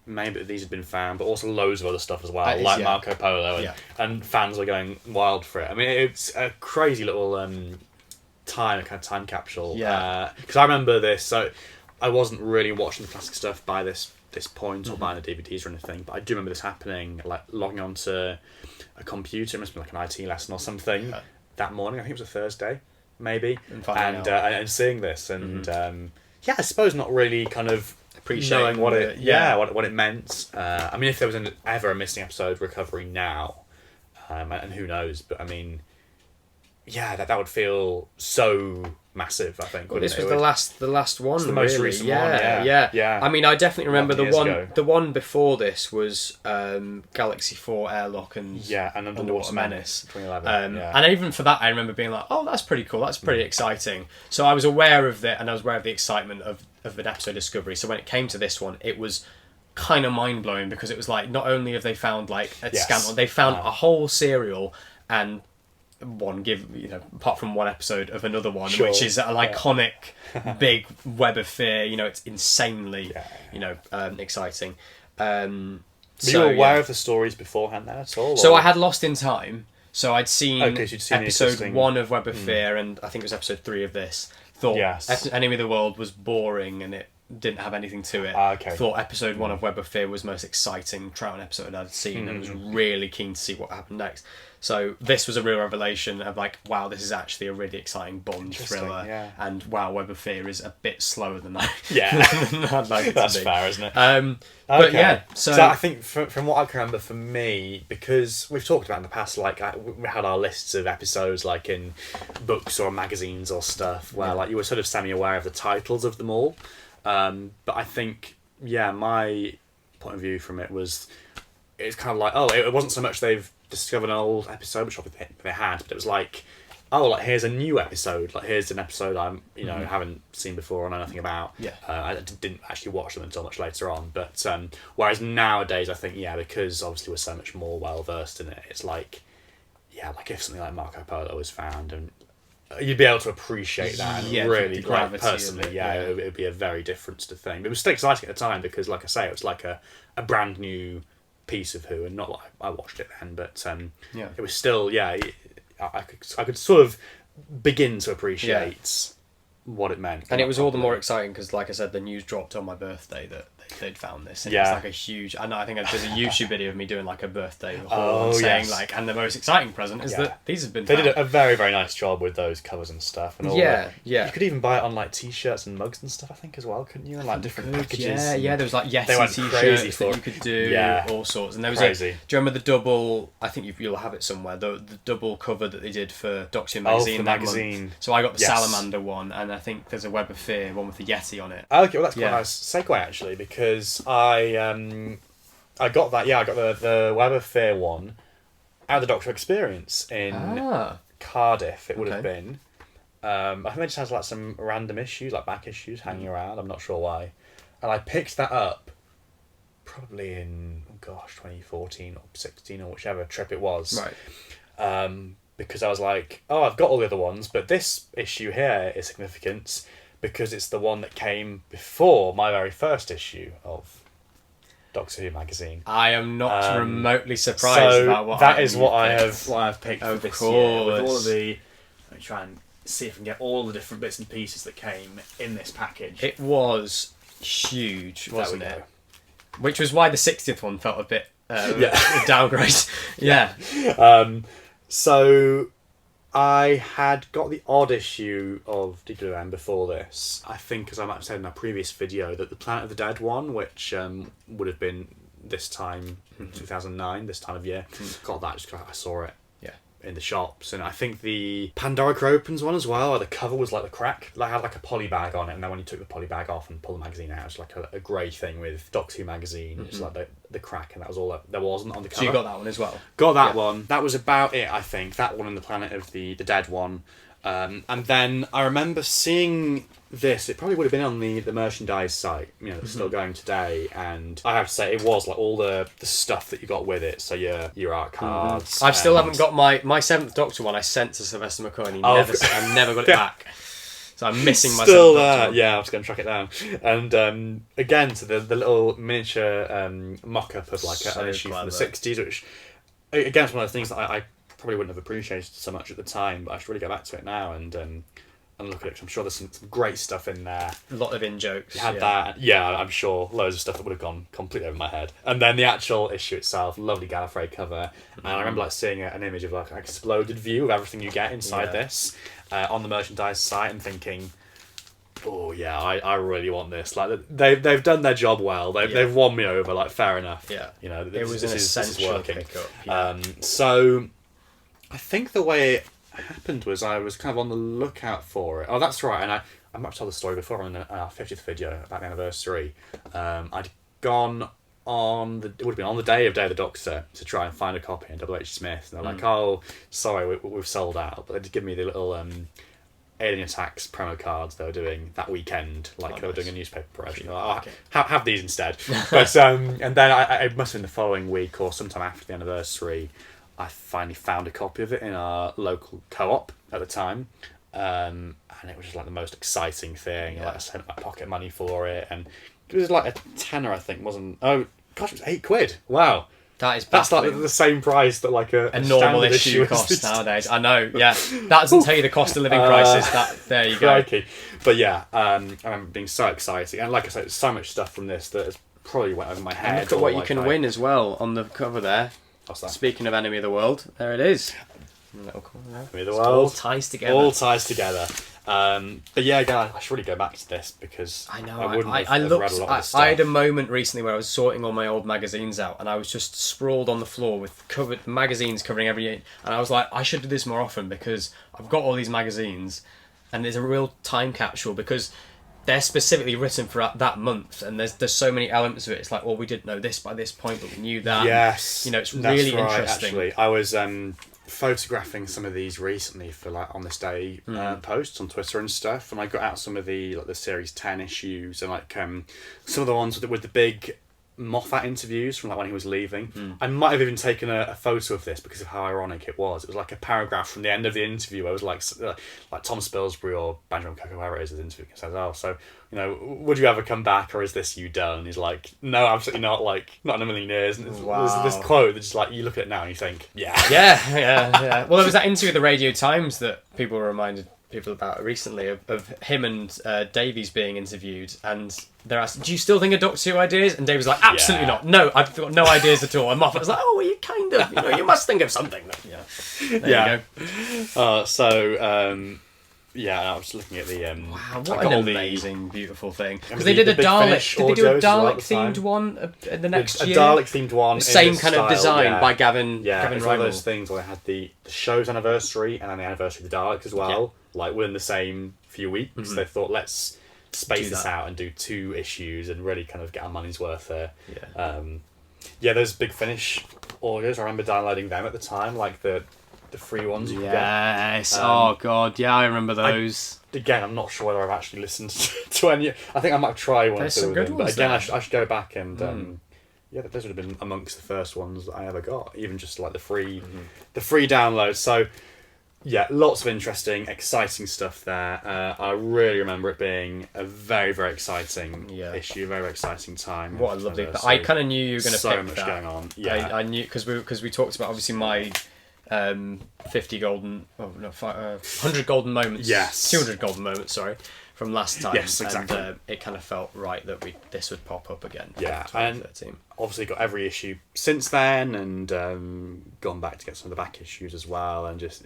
S1: maybe these had been found, but also loads of other stuff as well,
S2: That is,
S1: like
S2: yeah.
S1: Marco Polo, and,
S2: Yeah.
S1: and fans were going wild for it. I mean, it's a crazy little time capsule.
S2: Yeah.
S1: Because I remember this, so I wasn't really watching the classic stuff by this point or buying the DVDs or anything, but I do remember this happening, like logging onto a computer, it must have been like an IT lesson or something,
S2: Yeah.
S1: that morning. I think it was a Thursday, maybe,
S2: And finding
S1: and
S2: out.
S1: and seeing this, and yeah, I suppose not really kind of
S2: Appreciating
S1: knowing what
S2: the-
S1: it
S2: yeah.
S1: what it meant. I mean, if there was ever a missing episode recovery now, and who knows, but I mean, yeah, that would feel so massive, I think.
S2: Well,
S1: wouldn't
S2: this
S1: it?
S2: was
S1: It would-
S2: the last one.
S1: the most
S2: really.
S1: recent
S2: yeah,
S1: one, yeah. Yeah.
S2: I mean, I definitely remember
S1: 11 years ago.
S2: the one before this was Galaxy 4 Airlock and
S1: Yeah, and Underwater Menace, 2011. Yeah.
S2: And even for that, I remember being like, "Oh, that's pretty cool. That's pretty exciting." So I was aware of it, and I was aware of the excitement of an episode discovery. So when it came to this one, it was kind of mind blowing, because it was like, not only have they found like a
S1: Yes.
S2: scandal, they found a whole serial, and apart from one episode of another one,
S1: Sure.
S2: which is an iconic big web of fear. It's insanely exciting.
S1: Were you aware of the stories beforehand then at all?
S2: So
S1: or-
S2: I had Lost in Time. So I'd seen,
S1: Okay, so you'd seen the
S2: episode
S1: existing-
S2: 1 of Web of Fear, and I think it was episode 3 of this. Thought
S1: Yes.
S2: Enemy of the World was boring and it didn't have anything to it.
S1: Okay.
S2: Thought episode 1 of Web of Fear was the most exciting Troughton episode I'd seen, and was really keen to see what happened next. So this was a real revelation of like, wow, this is actually a really exciting Bond
S1: Interesting,
S2: thriller,
S1: yeah.
S2: and wow, Web of Fear is a bit slower than that.
S1: Yeah.
S2: than I'd like it to
S1: That's
S2: be.
S1: fair, isn't it?
S2: But
S1: Okay.
S2: yeah, so
S1: I think from what I can remember, for me, because we've talked about in the past, like we had our lists of episodes, like in books or magazines or stuff, where like you were sort of semi-aware of the titles of them all. But I think, my point of view from it was, it's kind of like, it wasn't so much they've discovered an old episode, which obviously they had, but it was like, here's a new episode. Like, here's an episode I'm, haven't seen before or know nothing about.
S2: Yeah.
S1: I didn't actually watch them until much later on. But whereas nowadays, I think, because obviously we're so much more well versed in it, it's like, like if something like Marco Polo was found, and you'd be able to appreciate that and
S2: Yeah,
S1: really,
S2: the
S1: like,
S2: gravity of
S1: personally,
S2: it,
S1: it would be a very different sort of thing. But it was still exciting at the time because, like I say, it was like a brand new piece of Who, and not like I watched it then, but it was still, I could sort of begin to appreciate what it meant.
S2: And it was all the more exciting because, like I said, the news dropped on my birthday that they'd found this. And it was like a huge... I know, I think there's a YouTube video of me doing like a birthday haul and saying like, and the most exciting present is that these have been
S1: They
S2: found.
S1: did a very, very nice job with those covers and stuff. And all
S2: Yeah,
S1: the,
S2: yeah.
S1: You could even buy it on like t-shirts and mugs and stuff, I think, as well, couldn't you? And like different packages.
S2: Yeah, there was like
S1: They went
S2: Yeti
S1: crazy
S2: t-shirts
S1: for
S2: that
S1: it.
S2: you could do, all sorts. And there was
S1: Crazy.
S2: do you remember the double, I think you'll have it somewhere, the double cover that they did for Doctor Who magazine
S1: for
S2: that
S1: magazine.
S2: month. So I got the
S1: Yes.
S2: Salamander one, and I think there's a Web of Fear one with the Yeti on it.
S1: Okay, well that's quite
S2: Yeah.
S1: a nice segue actually, because I got that. Yeah, I got the Web of Fear one out of the Doctor Experience in Cardiff. It would have
S2: Okay.
S1: been. I think it just has like some random issues, like back issues, hanging around. I'm not sure why, and I picked that up probably in 2014 or 16 or whichever trip it was.
S2: Right.
S1: Because I was like, I've got all the other ones, but this issue here is significant because it's the one that came before my very first issue of Doctor Who magazine.
S2: I am not remotely surprised
S1: So
S2: about what
S1: that
S2: item
S1: is
S2: you
S1: what I
S2: picked.
S1: have. What I've picked for
S2: Of
S1: this year with all
S2: course.
S1: of the. Let me try and see if I can get all the different bits and pieces that came in this package.
S2: It was huge,
S1: There we
S2: wasn't
S1: go.
S2: it? Which was why the 60th one felt a bit
S1: Yeah.
S2: downgrade. Yeah.
S1: So I had got the odd issue of DWM before this. I think, as I might have said in my previous video, that the Planet of the Dead one, which would have been this time, 2009, this time of year, got that just because I saw it in the shops. And I think the Pandora Opens one as well, where the cover was like the crack. Like, had like a poly bag on it, and then when you took the poly bag off and pulled the magazine out, it was like a grey thing with Doctor Who magazine. It was like the crack, and that was all that there wasn't on the cover.
S2: So you got that one as well?
S1: Got that one. That was about it, I think. That one and the Planet of the Dead one. And then I remember seeing this. It probably would have been on the merchandise site, that's still going today. And I have to say, it was like all the stuff that you got with it. So your art cards.
S2: I still
S1: and-
S2: haven't got my Seventh Doctor one. I sent to Sylvester McCoy, and I never got it back. So I'm missing my
S1: Still
S2: Seventh Doctor
S1: there,
S2: one.
S1: yeah. I was going to track it down, and again, so the little miniature mock-up of like
S2: So
S1: an issue from the
S2: clever.
S1: '60s, which again is one of those things that I probably wouldn't have appreciated so much at the time, but I should really go back to it now and look at it. 'Cause I'm sure there's some great stuff in there.
S2: A lot of in-jokes.
S1: You had that, I'm sure loads of stuff that would have gone completely over my head. And then the actual issue itself, lovely Gallifrey cover, and I remember like seeing an image of like an exploded view of everything you get inside this on the merchandise site, and thinking, oh yeah, I really want this. Like they've done their job well. They've won me over. Like, fair enough.
S2: Yeah.
S1: This,
S2: It was
S1: this
S2: an
S1: is
S2: essential
S1: working.
S2: pickup. Yeah.
S1: So I think the way it happened was I was kind of on the lookout for it. Oh, that's right. And I might have told the story before on our 50th video about the anniversary. I'd gone on it would have been on the day of Day of the Doctor to try and find a copy in WH Smith, and they're like, oh, sorry, we've sold out. But they did give me the little Alien Attacks promo cards they were doing that weekend, like they were doing a newspaper promotion. Like,
S2: Okay.
S1: have these instead. But and then it must have been the following week or sometime after the anniversary, I finally found a copy of it in our local co-op at the time. And it was just like the most exciting thing.
S2: Yeah.
S1: Like I spent my pocket money for it, and it was like a tenner, I think, wasn't? Oh gosh, it was £8. Wow.
S2: That's
S1: That's like
S2: baffling.
S1: the same price that like a
S2: normal
S1: standard
S2: issue
S1: is
S2: costs
S1: these
S2: nowadays. I know, yeah. That doesn't tell you the cost of living prices. That there you go.
S1: Crikey. But yeah, I remember being so exciting, and like I said, there's so much stuff from this that has probably went over my head.
S2: And look at
S1: or
S2: what you
S1: like
S2: can win as well on the cover there.
S1: What's that?
S2: Speaking of Enemy of the World, there it is. Little corner there.
S1: Enemy of the
S2: It
S1: World.
S2: all ties together.
S1: All ties together. But yeah, again, I should really go back to this because
S2: I know.
S1: I wouldn't have
S2: I
S1: read
S2: looked.
S1: a lot of this stuff.
S2: I had a moment recently where I was sorting all my old magazines out, and I was just sprawled on the floor with covered magazines covering every. And I was like, I should do this more often because I've got all these magazines, and there's a real time capsule because they're specifically written for that month, and there's so many elements of it. It's like, well, we didn't know this by this point, but we knew that.
S1: Yes,
S2: You know, it's
S1: that's
S2: really
S1: right,
S2: interesting.
S1: Actually, I was photographing some of these recently for like on this day posts on Twitter and stuff, and I got out some of the like the series 10 issues and like some of the ones with the big Moffat interviews from like when he was leaving. I might have even taken a photo of this because of how ironic it was. It was like a paragraph from the end of the interview where it was like Tom Spilsbury or Benjamin Coco, whoever it is, interview says, "Oh, so you know, would you ever come back, or is this you done?" And he's like, "No, absolutely not. Like, not in a million years." And
S2: Wow.
S1: there's this quote that's just like you look at it now and you think, "Yeah,
S2: Yeah. Well, there was that interview with the Radio Times that people reminded people about recently of him and Davies being interviewed, and they're asked, "Do you still think of Doctor Who ideas?" And Davies was like, "Absolutely
S1: Yeah.
S2: not. No, I've got no ideas at all." And Moffat was like, "Oh, well, you kind of, you know, you must think of something." Yeah. There
S1: Yeah.
S2: you go.
S1: Yeah, I was looking at the
S2: Wow,
S1: I
S2: what
S1: got
S2: an
S1: all the-
S2: amazing, beautiful thing. Because
S1: the-
S2: they did
S1: the
S2: a
S1: Big
S2: Dalek.
S1: Finish
S2: Did they do a
S1: audios as well at
S2: Dalek
S1: the time.
S2: themed one the next
S1: a
S2: year?
S1: Dalek themed one,
S2: The same
S1: in this
S2: kind of
S1: style,
S2: design
S1: yeah.
S2: by Gavin.
S1: Yeah,
S2: Gavin
S1: it's one of
S2: Rymel.
S1: those things where I had the show's anniversary and then the anniversary of the Daleks as well, like within the same few weeks. They thought, let's space
S2: Do
S1: this
S2: that.
S1: out and do 2 issues and really kind of get our money's worth there.
S2: Yeah.
S1: Yeah, those Big Finish audios, I remember downloading them at the time, like the free ones you could get.
S2: Yes. Oh God. Yeah, I remember those.
S1: Again, I'm not sure whether I've actually listened to any. I think I might try one or
S2: There's
S1: two
S2: some
S1: of
S2: good
S1: them, but
S2: ones
S1: again,
S2: there.
S1: I should go back and yeah, those would have been amongst the first ones that I ever got, even just like the free downloads. So yeah, lots of interesting, exciting stuff there. I really remember it being a very, very exciting issue, very, very exciting time.
S2: What a lovely.
S1: So
S2: I kind of knew you were going to
S1: so
S2: pick
S1: much
S2: that.
S1: going on. Yeah,
S2: I knew because we talked about obviously my 50 golden, 100 golden moments.
S1: Yes.
S2: 200 golden moments. Sorry, from last time.
S1: Yes, exactly.
S2: And it kind of felt right that this would pop up again.
S1: Yeah,
S2: in 2013.
S1: obviously got every issue since then, and gone back to get some of the back issues as well, and just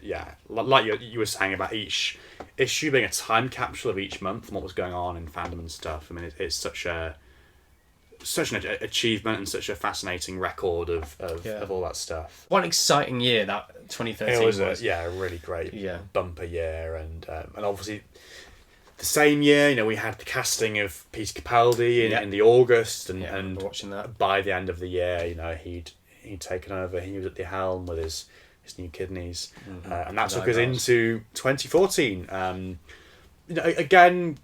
S1: like you were saying about each issue being a time capsule of each month and what was going on in fandom and stuff. I mean, it's such an achievement and such a fascinating record of all that stuff.
S2: What an exciting year that 2013
S1: It was
S2: was.
S1: a really great
S2: Yeah.
S1: bumper year, and obviously the same year, you know, we had the casting of Peter Capaldi in the August, and
S2: I remember watching that.
S1: by the end of the year, you know, he'd taken over. He was at the helm with his new kidneys, and that took us into 2014. You know, again,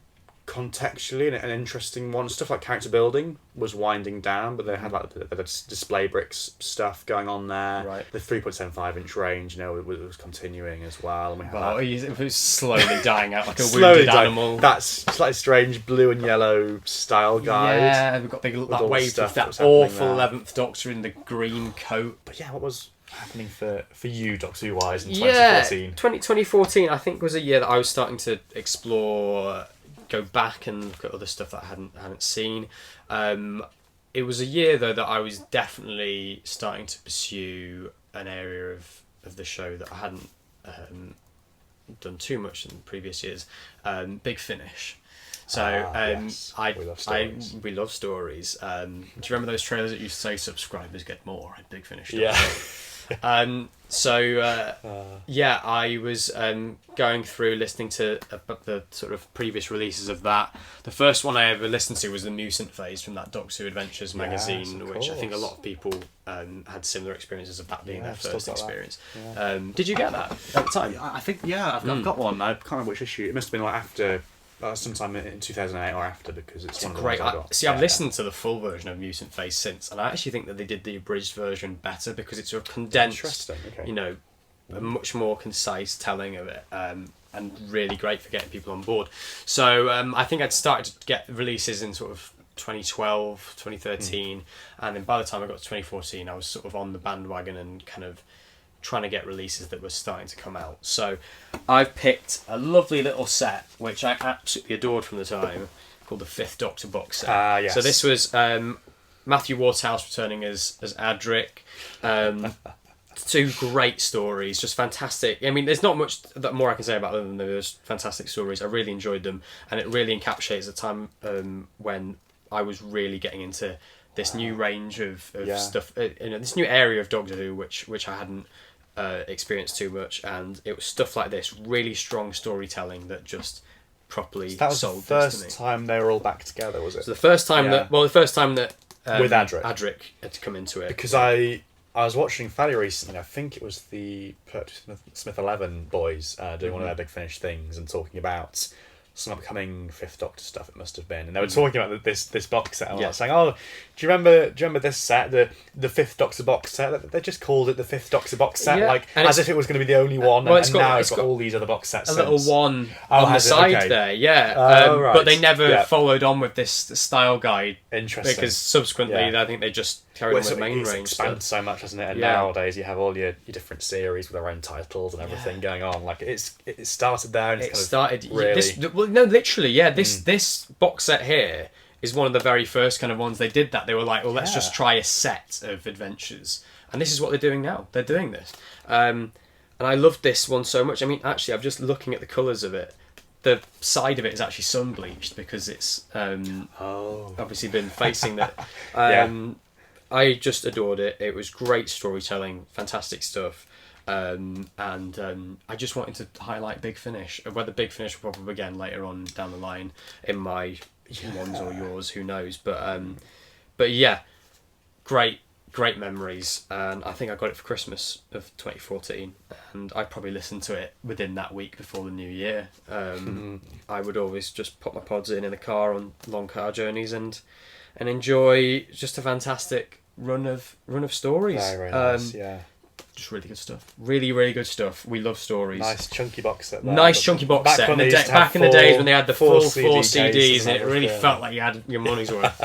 S1: contextually an interesting one. Stuff like character building was winding down, but they had like the display bricks stuff going on there.
S2: Right.
S1: The 3.75 inch range, you know, it was continuing as well. And we had
S2: Well, it was slowly dying out like a
S1: slowly
S2: wounded
S1: dying.
S2: animal.
S1: That slightly strange blue and yellow style guide.
S2: Yeah, we've got
S1: all
S2: that
S1: the
S2: wave
S1: stuff
S2: of
S1: that
S2: that
S1: was happening
S2: awful
S1: there.
S2: 11th Doctor in the green coat.
S1: But yeah, what was happening for you, Doctor Who wise, in
S2: Yeah,
S1: 2014?
S2: 2014 I think was a year that I was starting to explore, go back and look at other stuff that I hadn't seen. It was a year though that I was definitely starting to pursue an area of the show that I hadn't done too much in previous years. Big Finish. So
S1: yes. We love stories.
S2: we love stories. Do you remember those trailers that used to say subscribers get more at Big Finish?
S1: Yeah.
S2: Yeah, I was going through listening to the sort of previous releases of that. The first one I ever listened to was the Mutant Phase from that Doctor Who Adventures magazine,
S1: of
S2: which I think a
S1: course.
S2: lot of people had similar experiences of that being
S1: Yeah,
S2: their
S1: I've still
S2: first
S1: got that.
S2: experience.
S1: Yeah.
S2: Did you get that at the time?
S1: I think, yeah, I've got one. I can't remember which issue. It must have been like after, sometime in 2008 or after, because it's one of the
S2: Great.
S1: ones I got.
S2: See, I've listened to the full version of Mutant Phase since, and I actually think that they did the abridged version better because it's a condensed,
S1: Interesting, okay.
S2: you know, a much more concise telling of it, and really great for getting people on board. So I think I'd started to get releases in sort of 2012, 2013, and then by the time I got to 2014, I was sort of on the bandwagon and kind of trying to get releases that were starting to come out. So I've picked a lovely little set, which I absolutely adored from the time, called the Fifth Doctor box set.
S1: Yes.
S2: So this was Matthew Waterhouse returning as Adric. Two great stories, just fantastic. I mean, there's not much that more I can say about them than those fantastic stories. I really enjoyed them, and it really encapsulates the time when I was really getting into this new range of stuff, this new area of Doctor Who, which I hadn't experienced too much, and it was stuff like this, really strong storytelling that just properly
S1: That was
S2: sold
S1: the
S2: this to me.
S1: first time they were all back together, was it?
S2: So the first time
S1: Yeah.
S2: the first time that
S1: With Adric.
S2: Adric had to come into it.
S1: Because I was watching fairly recently, I think it was the Smith 11 boys doing one of their Big Finish things and talking about some upcoming Fifth Doctor stuff it must have been, and they were talking about this box set and
S2: Yeah.
S1: saying, "Oh, do you remember this set, the Fifth Doctor box set? They just called it the Fifth Doctor box set,
S2: Yeah,
S1: like
S2: and
S1: as
S2: it's-
S1: if it was going to be the only one,
S2: well,
S1: and now it's got all these other box sets.
S2: a
S1: since.
S2: little one
S1: Oh,
S2: on the
S1: has it?
S2: side
S1: Okay.
S2: there, yeah.
S1: Right.
S2: But they never
S1: Yeah.
S2: followed on with this style guide
S1: Interesting.
S2: because subsequently
S1: Yeah.
S2: I think they just carried
S1: Well,
S2: on with main
S1: it's
S2: range
S1: expanded
S2: stuff.
S1: so much, hasn't it? And
S2: Yeah.
S1: nowadays you have all your different series with their own titles and everything going on. Like it started there and it's
S2: It
S1: kind
S2: started.
S1: of really.
S2: Literally, yeah. This box set here is one of the very first kind of ones they did that. They were like, well, let's just
S1: Yeah.
S2: try a set of adventures, and this is what they're doing now. They're doing this, and I loved this one so much. I mean, actually, I'm just looking at the colours of it. The side of it is actually sun bleached because it's
S1: Oh.
S2: obviously been facing that.
S1: Yeah.
S2: I just adored it. It was great storytelling, fantastic stuff. And I just wanted to highlight Big Finish. Whether Big Finish will pop up again later on down the line in my ones or yours, who knows? But yeah, great memories. And I think I got it for Christmas of 2014, and I probably listened to it within that week before the new year. I would always just put my pods in the car on long car journeys and enjoy just a fantastic run of stories.
S1: Very nice, yeah.
S2: Just really good stuff. Really, really good stuff. We love stories.
S1: Nice chunky box set there.
S2: Nice chunky box
S1: Back
S2: set.
S1: when
S2: In the
S1: they used to have
S2: back in the days when they had the full
S1: four
S2: four
S1: CD
S2: CDs,
S1: cases
S2: and it
S1: and
S2: really
S1: everything.
S2: felt like you had your money's worth.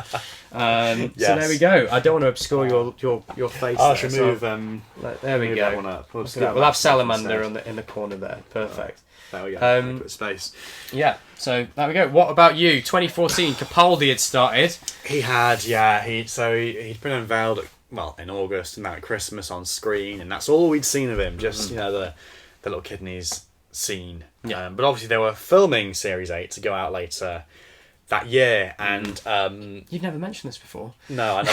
S2: So
S1: Yes.
S2: there we go. I don't want to obscure your face.
S1: I
S2: there,
S1: should
S2: so-
S1: move.
S2: there we
S1: move
S2: go.
S1: that one up. We'll,
S2: Look at that. We'll have Salamander in the corner there. Perfect.
S1: There we go. Put space.
S2: Yeah. So there we go. What about you? 2014, Capaldi had started.
S1: He had, yeah. He'd been unveiled in August and now at Christmas on screen, and that's all we'd seen of him. Just the little kidneys scene.
S2: Yeah.
S1: But obviously they were filming Series 8 to go out later that year, and
S2: You've never mentioned this before.
S1: no, I know.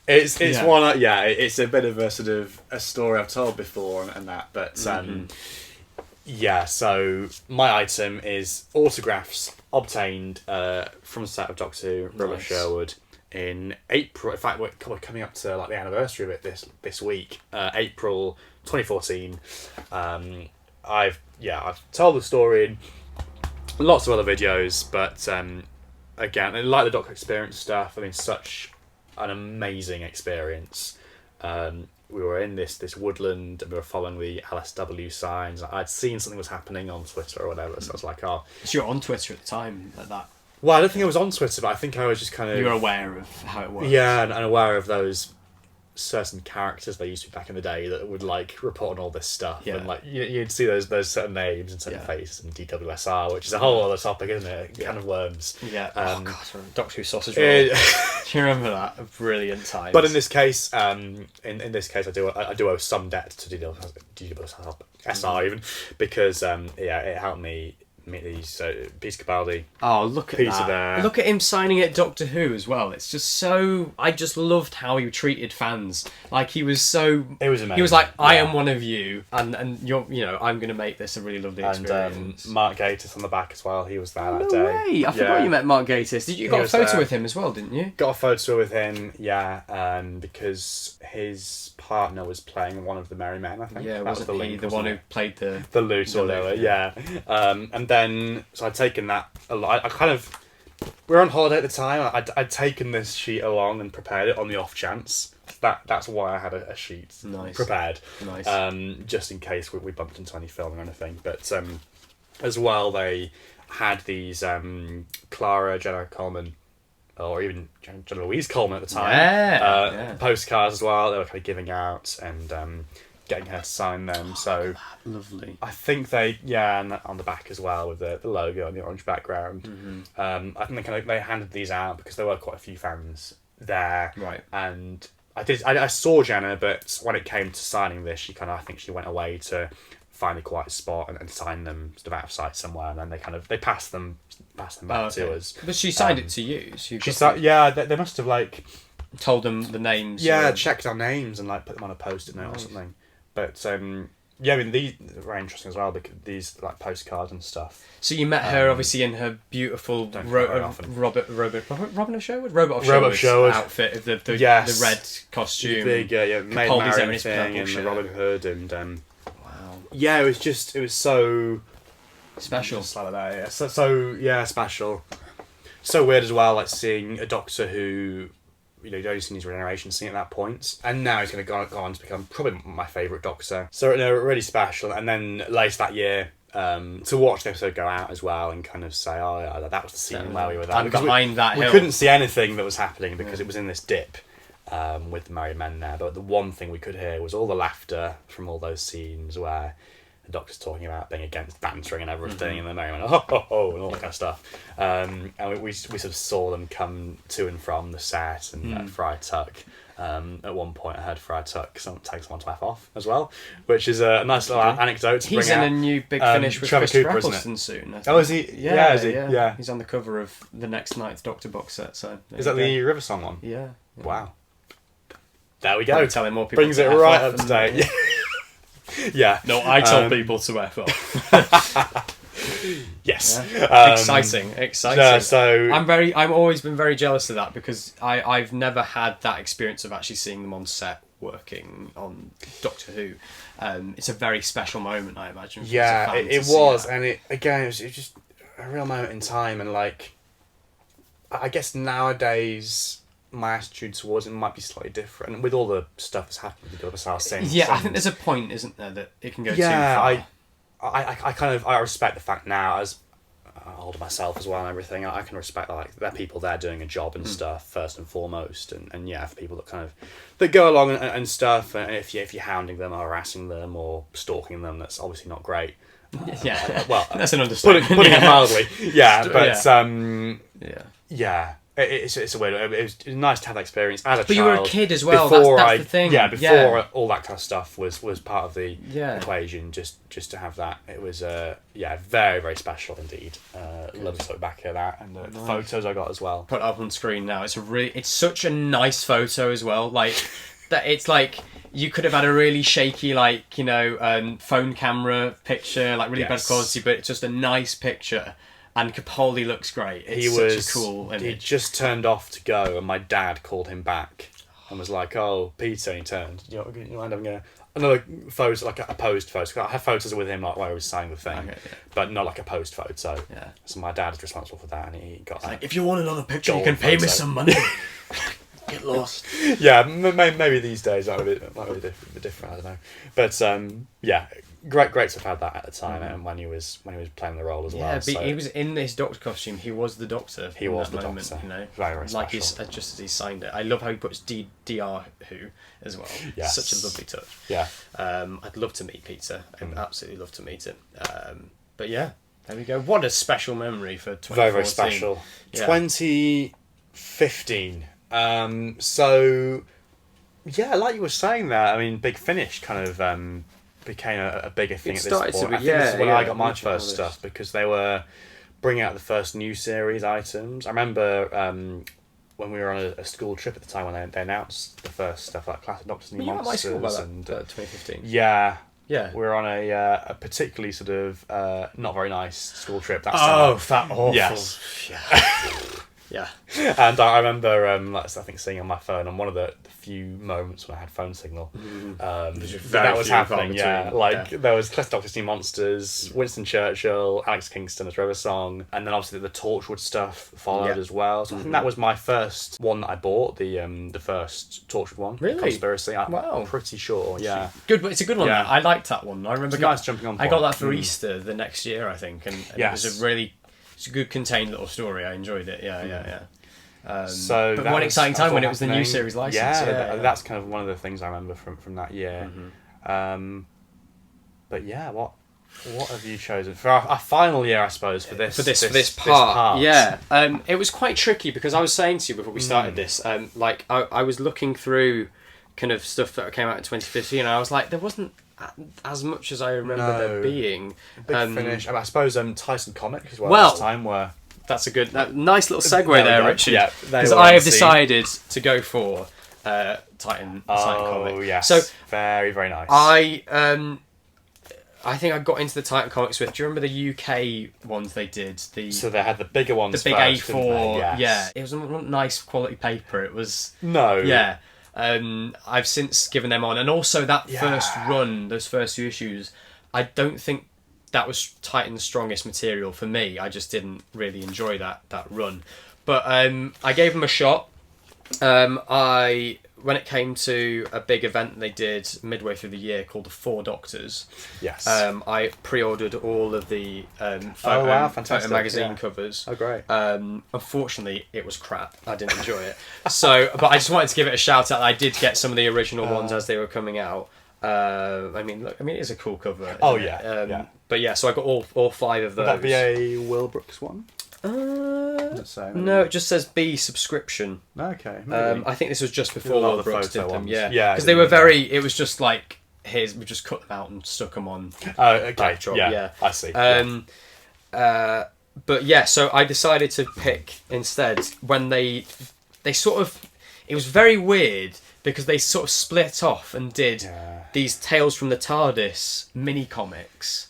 S1: It's
S2: Yeah.
S1: one. Yeah, it's a bit of a sort of a story I've told before and that, but yeah. So my item is autographs obtained from the set of Doctor Who, Robert
S2: Nice.
S1: Sherwood, in April. In fact, we're coming up to like the anniversary of it this week, April 2014. I've told the story in lots of other videos, but again, like the Doctor Experience stuff, I mean, such an amazing experience. We were in this woodland and we were following the LSW signs. I'd seen something was happening on Twitter or whatever, so I was like, oh.
S2: So you were on Twitter at the time at that.
S1: Well, I don't think I was on Twitter, but I think I was just kind of...
S2: You were aware of how it works.
S1: Yeah, and aware of those certain characters they used to be back in the day that would like report on all this stuff,
S2: Yeah.
S1: and like you'd see those certain names and certain
S2: Yeah.
S1: faces and DWSR, which is a whole other topic, isn't it? Can of worms.
S2: Yeah.
S1: Um,
S2: God, Doctor Who sausage roll.
S1: Uh,
S2: Do you remember that? Brilliant times.
S1: but in this case, in this case, I do owe some debt to DWSR even, because it helped me meet these Peter Capaldi.
S2: Oh, look at
S1: Peter
S2: that.
S1: there.
S2: Look at him signing at Doctor Who as well. It's just so... I just loved how he treated fans. Like, he was so...
S1: It was amazing.
S2: He was like, I
S1: Yeah.
S2: am one of you, and you're, I'm going to make this a really lovely experience.
S1: And Mark Gatiss on the back as well. He was there that
S2: No
S1: day.
S2: way! I forgot you met Mark Gatiss. You got a
S1: was
S2: photo
S1: there.
S2: with him as well, didn't you?
S1: Got a photo with him, because his partner was playing one of the Merry Men, I think.
S2: Yeah,
S1: That
S2: wasn't
S1: the
S2: he
S1: link,
S2: the
S1: wasn't
S2: one who
S1: it?
S2: played the...
S1: The lute
S2: the
S1: or
S2: lute,
S1: whatever,
S2: yeah.
S1: yeah. And then, so I'd taken that a lot. I kind of, we were on holiday at the time. I'd taken this sheet along and prepared it on the off chance. That's why I had a sheet
S2: Nice.
S1: prepared.
S2: Nice.
S1: Just in case we bumped into any film or anything. But as well, they had these Clara Jenna Coleman, or even Jenna Louise Coleman at the time.
S2: Yeah.
S1: Postcards as well. They were kind of giving out and getting her to sign them. So
S2: Lovely.
S1: I think and on the back as well with the logo on the orange background.
S2: Mm-hmm.
S1: I think they handed these out because there were quite a few fans there.
S2: Right.
S1: And I saw Jenna, but when it came to signing this, I think she went away to find a quiet spot and sign them sort of out of sight somewhere, and then they passed them back to us.
S2: But she signed it to you. So
S1: They must have
S2: told them the names.
S1: checked our names and put them on a post-it note or something. But I mean, these are very interesting as well because these postcards and stuff.
S2: So you met her obviously in her beautiful
S1: very often.
S2: Robin of Sherwood? Robot of
S1: Robot of Sherwood
S2: outfit of the
S1: Yes.
S2: red costume.
S1: The big Maid
S2: Capaldi's there in
S1: Marian
S2: his
S1: thing
S2: purple
S1: and the
S2: shirt.
S1: Robin Hood and
S2: Wow.
S1: it was so
S2: Special.
S1: just like that, yeah. So special. So weird as well, seeing a Doctor who you'd only seen his regeneration scene at that point, and now he's going to go on to become probably my favourite Doctor. So really special. And then later that year, to watch the episode go out as well and kind of say, oh yeah, that was the scene where we were there.
S2: I'm
S1: Because
S2: behind that
S1: we
S2: hill.
S1: couldn't see anything that was happening because it was in this dip with the Merry Men there. But the one thing we could hear was all the laughter from all those scenes where the Doctor's talking about being against bantering and everything, and the Merry Men, ho ho ho, and all that kind of stuff. And we sort of saw them come to and from the set and at Friar Tuck. At one point, I heard Friar Tuck take someone to laugh off as well, which is a nice little anecdote to
S2: He's
S1: bring
S2: in
S1: out.
S2: a new Big Finish with
S1: Trevor
S2: Christopher
S1: Cooper, isn't it?
S2: Eccleston soon. I think.
S1: Oh, is he? Yeah, is he? Yeah.
S2: He's on the cover of the next night's Doctor box set. So
S1: Is that the River Song one?
S2: Yeah.
S1: Wow. There we go.
S2: Probably telling more people
S1: Brings
S2: to
S1: it
S2: F
S1: right
S2: off
S1: up to
S2: and-
S1: date. Yeah.
S2: No, I tell people to F off.
S1: Yes.
S2: Exciting.
S1: So
S2: I've always been very jealous of that because I've never had that experience of actually seeing them on set working on Doctor Who. It's a very special moment, I imagine. For
S1: yeah,
S2: us as a fan
S1: it
S2: to see
S1: was,
S2: that.
S1: and it was just a real moment in time, and I guess nowadays my attitude towards it might be slightly different with all the stuff that's happened with the other side since.
S2: Yeah, I
S1: and-
S2: think there's a point, isn't there, that it can go too far.
S1: I respect the fact now as older myself as well and everything. I can respect that there are people there doing a job and stuff first and foremost, and for people that go along and stuff. And if you're hounding them or harassing them or stalking them, that's obviously not great.
S2: Yeah,
S1: Well,
S2: that's an understatement.
S1: putting it mildly. Yeah, but
S2: Yeah.
S1: It's a weird. It was nice to have that experience as a child.
S2: But you were a kid as well.
S1: Before
S2: That's the thing.
S1: Yeah, before
S2: Yeah.
S1: all that kind of stuff was part of the
S2: Yeah.
S1: equation. Just to have that, it was very very special indeed. Love to look back at that and the photos I got as well.
S2: Put up on screen now. It's such a nice photo as well. That it's you could have had a really shaky phone camera picture, really bad
S1: Yes.
S2: quality, but it's just a nice picture. And Capaldi looks great. It's such a cool
S1: He
S2: image.
S1: just turned off to go, and my dad called him back and was like, "Oh, Peter," and he turned. You mind having another photo, a posed photo? I have photos with him where he was signing the thing,
S2: Okay, yeah.
S1: but not a post photo.
S2: Yeah.
S1: So my dad's responsible for that, and he got that.
S2: If you want another picture, you
S1: Gold
S2: can pay me
S1: photo.
S2: some money. Get lost.
S1: Yeah, maybe these days might be different. I don't know, but great to have had that at the time, and when he was playing the role as
S2: Yeah,
S1: well.
S2: but
S1: So
S2: he was in this Doctor costume. He was the Doctor.
S1: He
S2: in
S1: was
S2: that
S1: the
S2: moment,
S1: Doctor.
S2: You know,
S1: Very, very
S2: like
S1: special.
S2: just as he signed it. I love how he puts DR Who as well.
S1: Yes.
S2: Such a lovely touch.
S1: yeah.
S2: I'd love to meet Peter. I'd absolutely love to meet him. But yeah, there we go. What a special memory for 2014.
S1: Very, very special.
S2: Yeah.
S1: 2015. So, yeah, like you were saying there, I mean, Big Finish kind of became a bigger thing
S2: It
S1: at this
S2: started
S1: point.
S2: to be-
S1: I think this is
S2: yeah,
S1: when
S2: yeah,
S1: I got my
S2: Legion
S1: first
S2: Harvest.
S1: stuff, because they were bringing out the first new series items. I remember when we were on a school trip at the time when they announced the first stuff, like Classic Doctor's New
S2: You were at my
S1: Monsters.
S2: school by that,
S1: And
S2: 2015.
S1: yeah,
S2: Yeah.
S1: we were on a particularly sort of not very nice school trip that
S2: Oh,
S1: summer.
S2: that awful.
S1: Yes.
S2: Yeah.
S1: And I remember, I think, seeing on my phone on one of the few moments when I had phone signal,
S2: There's
S1: that
S2: very
S1: was
S2: few and far
S1: happening. Yeah,
S2: between,
S1: like
S2: yeah.
S1: there was Classic Doctor's New Monsters, Winston Churchill, Alex Kingston as River Song, and then obviously the Torchwood stuff followed
S2: Yeah.
S1: as well. So I think that was my first one that I bought, the first Torchwood one.
S2: Really?
S1: Conspiracy.
S2: Wow.
S1: I'm pretty sure. Yeah.
S2: Good, but it's a good one.
S1: Yeah.
S2: I liked that one. I remember
S1: It's a nice jumping on
S2: I got
S1: point.
S2: that for Easter the next year, I think, and
S1: Yes.
S2: it was it's a good contained little story. I enjoyed it. Yeah.
S1: So
S2: but
S1: that
S2: one
S1: was-
S2: exciting
S1: that's
S2: time
S1: all
S2: when it was the new
S1: happening.
S2: series license.
S1: Yeah, that's kind of one of the things I remember from that year. But yeah, what have you chosen for our final year? I suppose for this
S2: part. Yeah, it was quite tricky because I was saying to you before we started this, like I was looking through kind of stuff that came out in 2015, and I was like, there wasn't as much as I remember there being.
S1: Big Finish. I suppose Tyson Comic as well.
S2: Well,
S1: This time were.
S2: That's a good, nice little segue
S1: There we
S2: there,
S1: go.
S2: Richard.
S1: Yeah, they
S2: because
S1: were
S2: I
S1: on
S2: have
S1: scene.
S2: decided to go for Titan Comic.
S1: Oh yes.
S2: So
S1: very very nice.
S2: I think I got into the Titan Comics with. Do you remember the UK ones they did?
S1: So they had the bigger ones.
S2: The big
S1: first, didn't
S2: A4.
S1: they? Yes.
S2: Yeah, it was a nice quality paper. It was.
S1: No.
S2: Yeah. I've since given them on, and also that
S1: Yeah.
S2: first run, those first few issues, I don't think that was Titan's strongest material for me. I just didn't really enjoy that run, but I gave them a shot. When it came to a big event they did midway through the year called the Four Doctors,
S1: Yes.
S2: I pre-ordered all of the
S1: wow,
S2: photo
S1: fantastic,
S2: magazine
S1: yeah.
S2: covers.
S1: Oh great.
S2: Unfortunately, it was crap. I didn't enjoy it. So, but I just wanted to give it a shout out. I did get some of the original ones as they were coming out. It is a cool cover.
S1: Oh,
S2: isn't
S1: yeah,
S2: it?
S1: yeah.
S2: But yeah, so I got all 5 of those.
S1: Would that be a Will Brooks one?
S2: No, it just says B subscription.
S1: Okay. Maybe.
S2: I think this was just
S1: A
S2: before
S1: lot
S2: Will
S1: of the
S2: Brooks did
S1: photo
S2: them.
S1: ones.
S2: Yeah,
S1: Yeah, I
S2: because they were
S1: didn't know.
S2: very. It was just like we just cut them out and stuck them on.
S1: Oh, okay.
S2: backdrop,
S1: Yeah,
S2: yeah.
S1: I see.
S2: But yeah, so I decided to pick instead when they sort of. It was very weird because they sort of split off and did
S1: Yeah.
S2: these Tales from the TARDIS mini comics.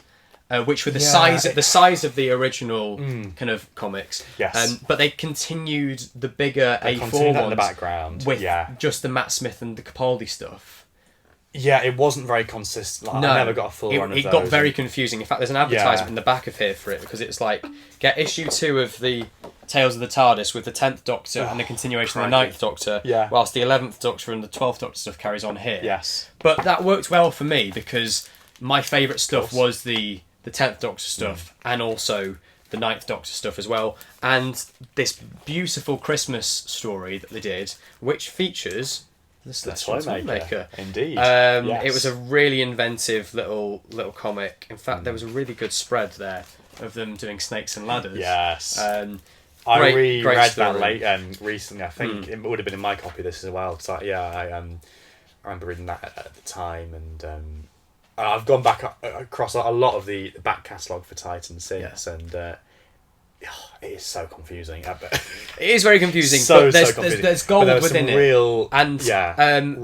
S2: Which were the
S1: Yeah.
S2: size of the original kind of comics.
S1: Yes.
S2: But they continued the bigger
S1: They
S2: A4
S1: continued that
S2: ones
S1: in the background.
S2: with
S1: Yeah.
S2: just the Matt Smith and the Capaldi stuff.
S1: Yeah, it wasn't very consistent. Like,
S2: No,
S1: I never got a full run of
S2: it
S1: those.
S2: got very confusing. In fact, there's an advertisement
S1: Yeah.
S2: in the back of here for it because it's like get issue 2 of the Tales of the TARDIS with the 10th Doctor and the continuation of the
S1: crikey.
S2: 9th Doctor,
S1: Yeah.
S2: whilst the 11th Doctor and the 12th Doctor stuff carries on here.
S1: Yes.
S2: But that worked well for me because my favourite stuff was the 10th Doctor stuff and also the 9th Doctor stuff as well. And this beautiful Christmas story that they did, which features the Celestial Toymaker.
S1: Indeed.
S2: It
S1: Yes.
S2: was a really inventive little comic. In fact, there was a really good spread there of them doing snakes and ladders.
S1: Yes.
S2: I
S1: I
S2: great
S1: reread that
S2: story.
S1: recently. I think it would have been in my copy of this as well. Cause I remember reading that at the time, and I've gone back across a lot of the back catalogue for Titan since, and it is so confusing.
S2: It is very confusing,
S1: so
S2: but there's,
S1: confusing.
S2: there's
S1: But
S2: gold
S1: there was
S2: within
S1: some
S2: it.
S1: real,
S2: And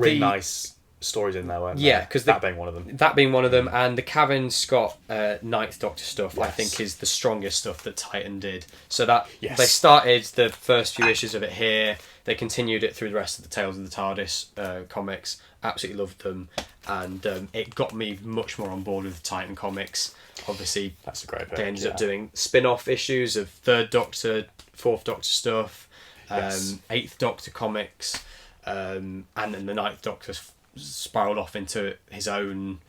S1: really
S2: the-
S1: nice stories in there, weren't
S2: Yeah,
S1: there?
S2: 'cause
S1: that being one of them.
S2: That being one of them, and the Cavan Scott 9th Doctor stuff, I
S1: Yes.
S2: think is the strongest stuff that Titan did. So that
S1: Yes.
S2: they started the first few issues of it here. They continued it through the rest of the Tales of the TARDIS comics. Absolutely loved them, and it got me much more on board with the Titan comics. Obviously,
S1: That's a great book.
S2: they ended
S1: yeah.
S2: up doing spin-off issues of 3rd Doctor, 4th Doctor stuff,
S1: Yes.
S2: 8th Doctor comics, and then the 9th Doctor spiraled off into his own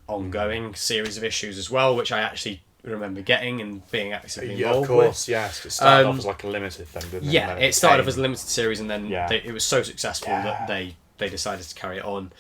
S2: ongoing series of issues as well, which I actually remember getting and being actively
S1: Yeah, of
S2: involved
S1: course,
S2: with.
S1: yes. It started off as like a limited thing, didn't it?
S2: Yeah,
S1: And then
S2: it started off
S1: became-
S2: as a limited series, and then
S1: Yeah.
S2: it was so successful
S1: Yeah.
S2: that they decided to carry it on.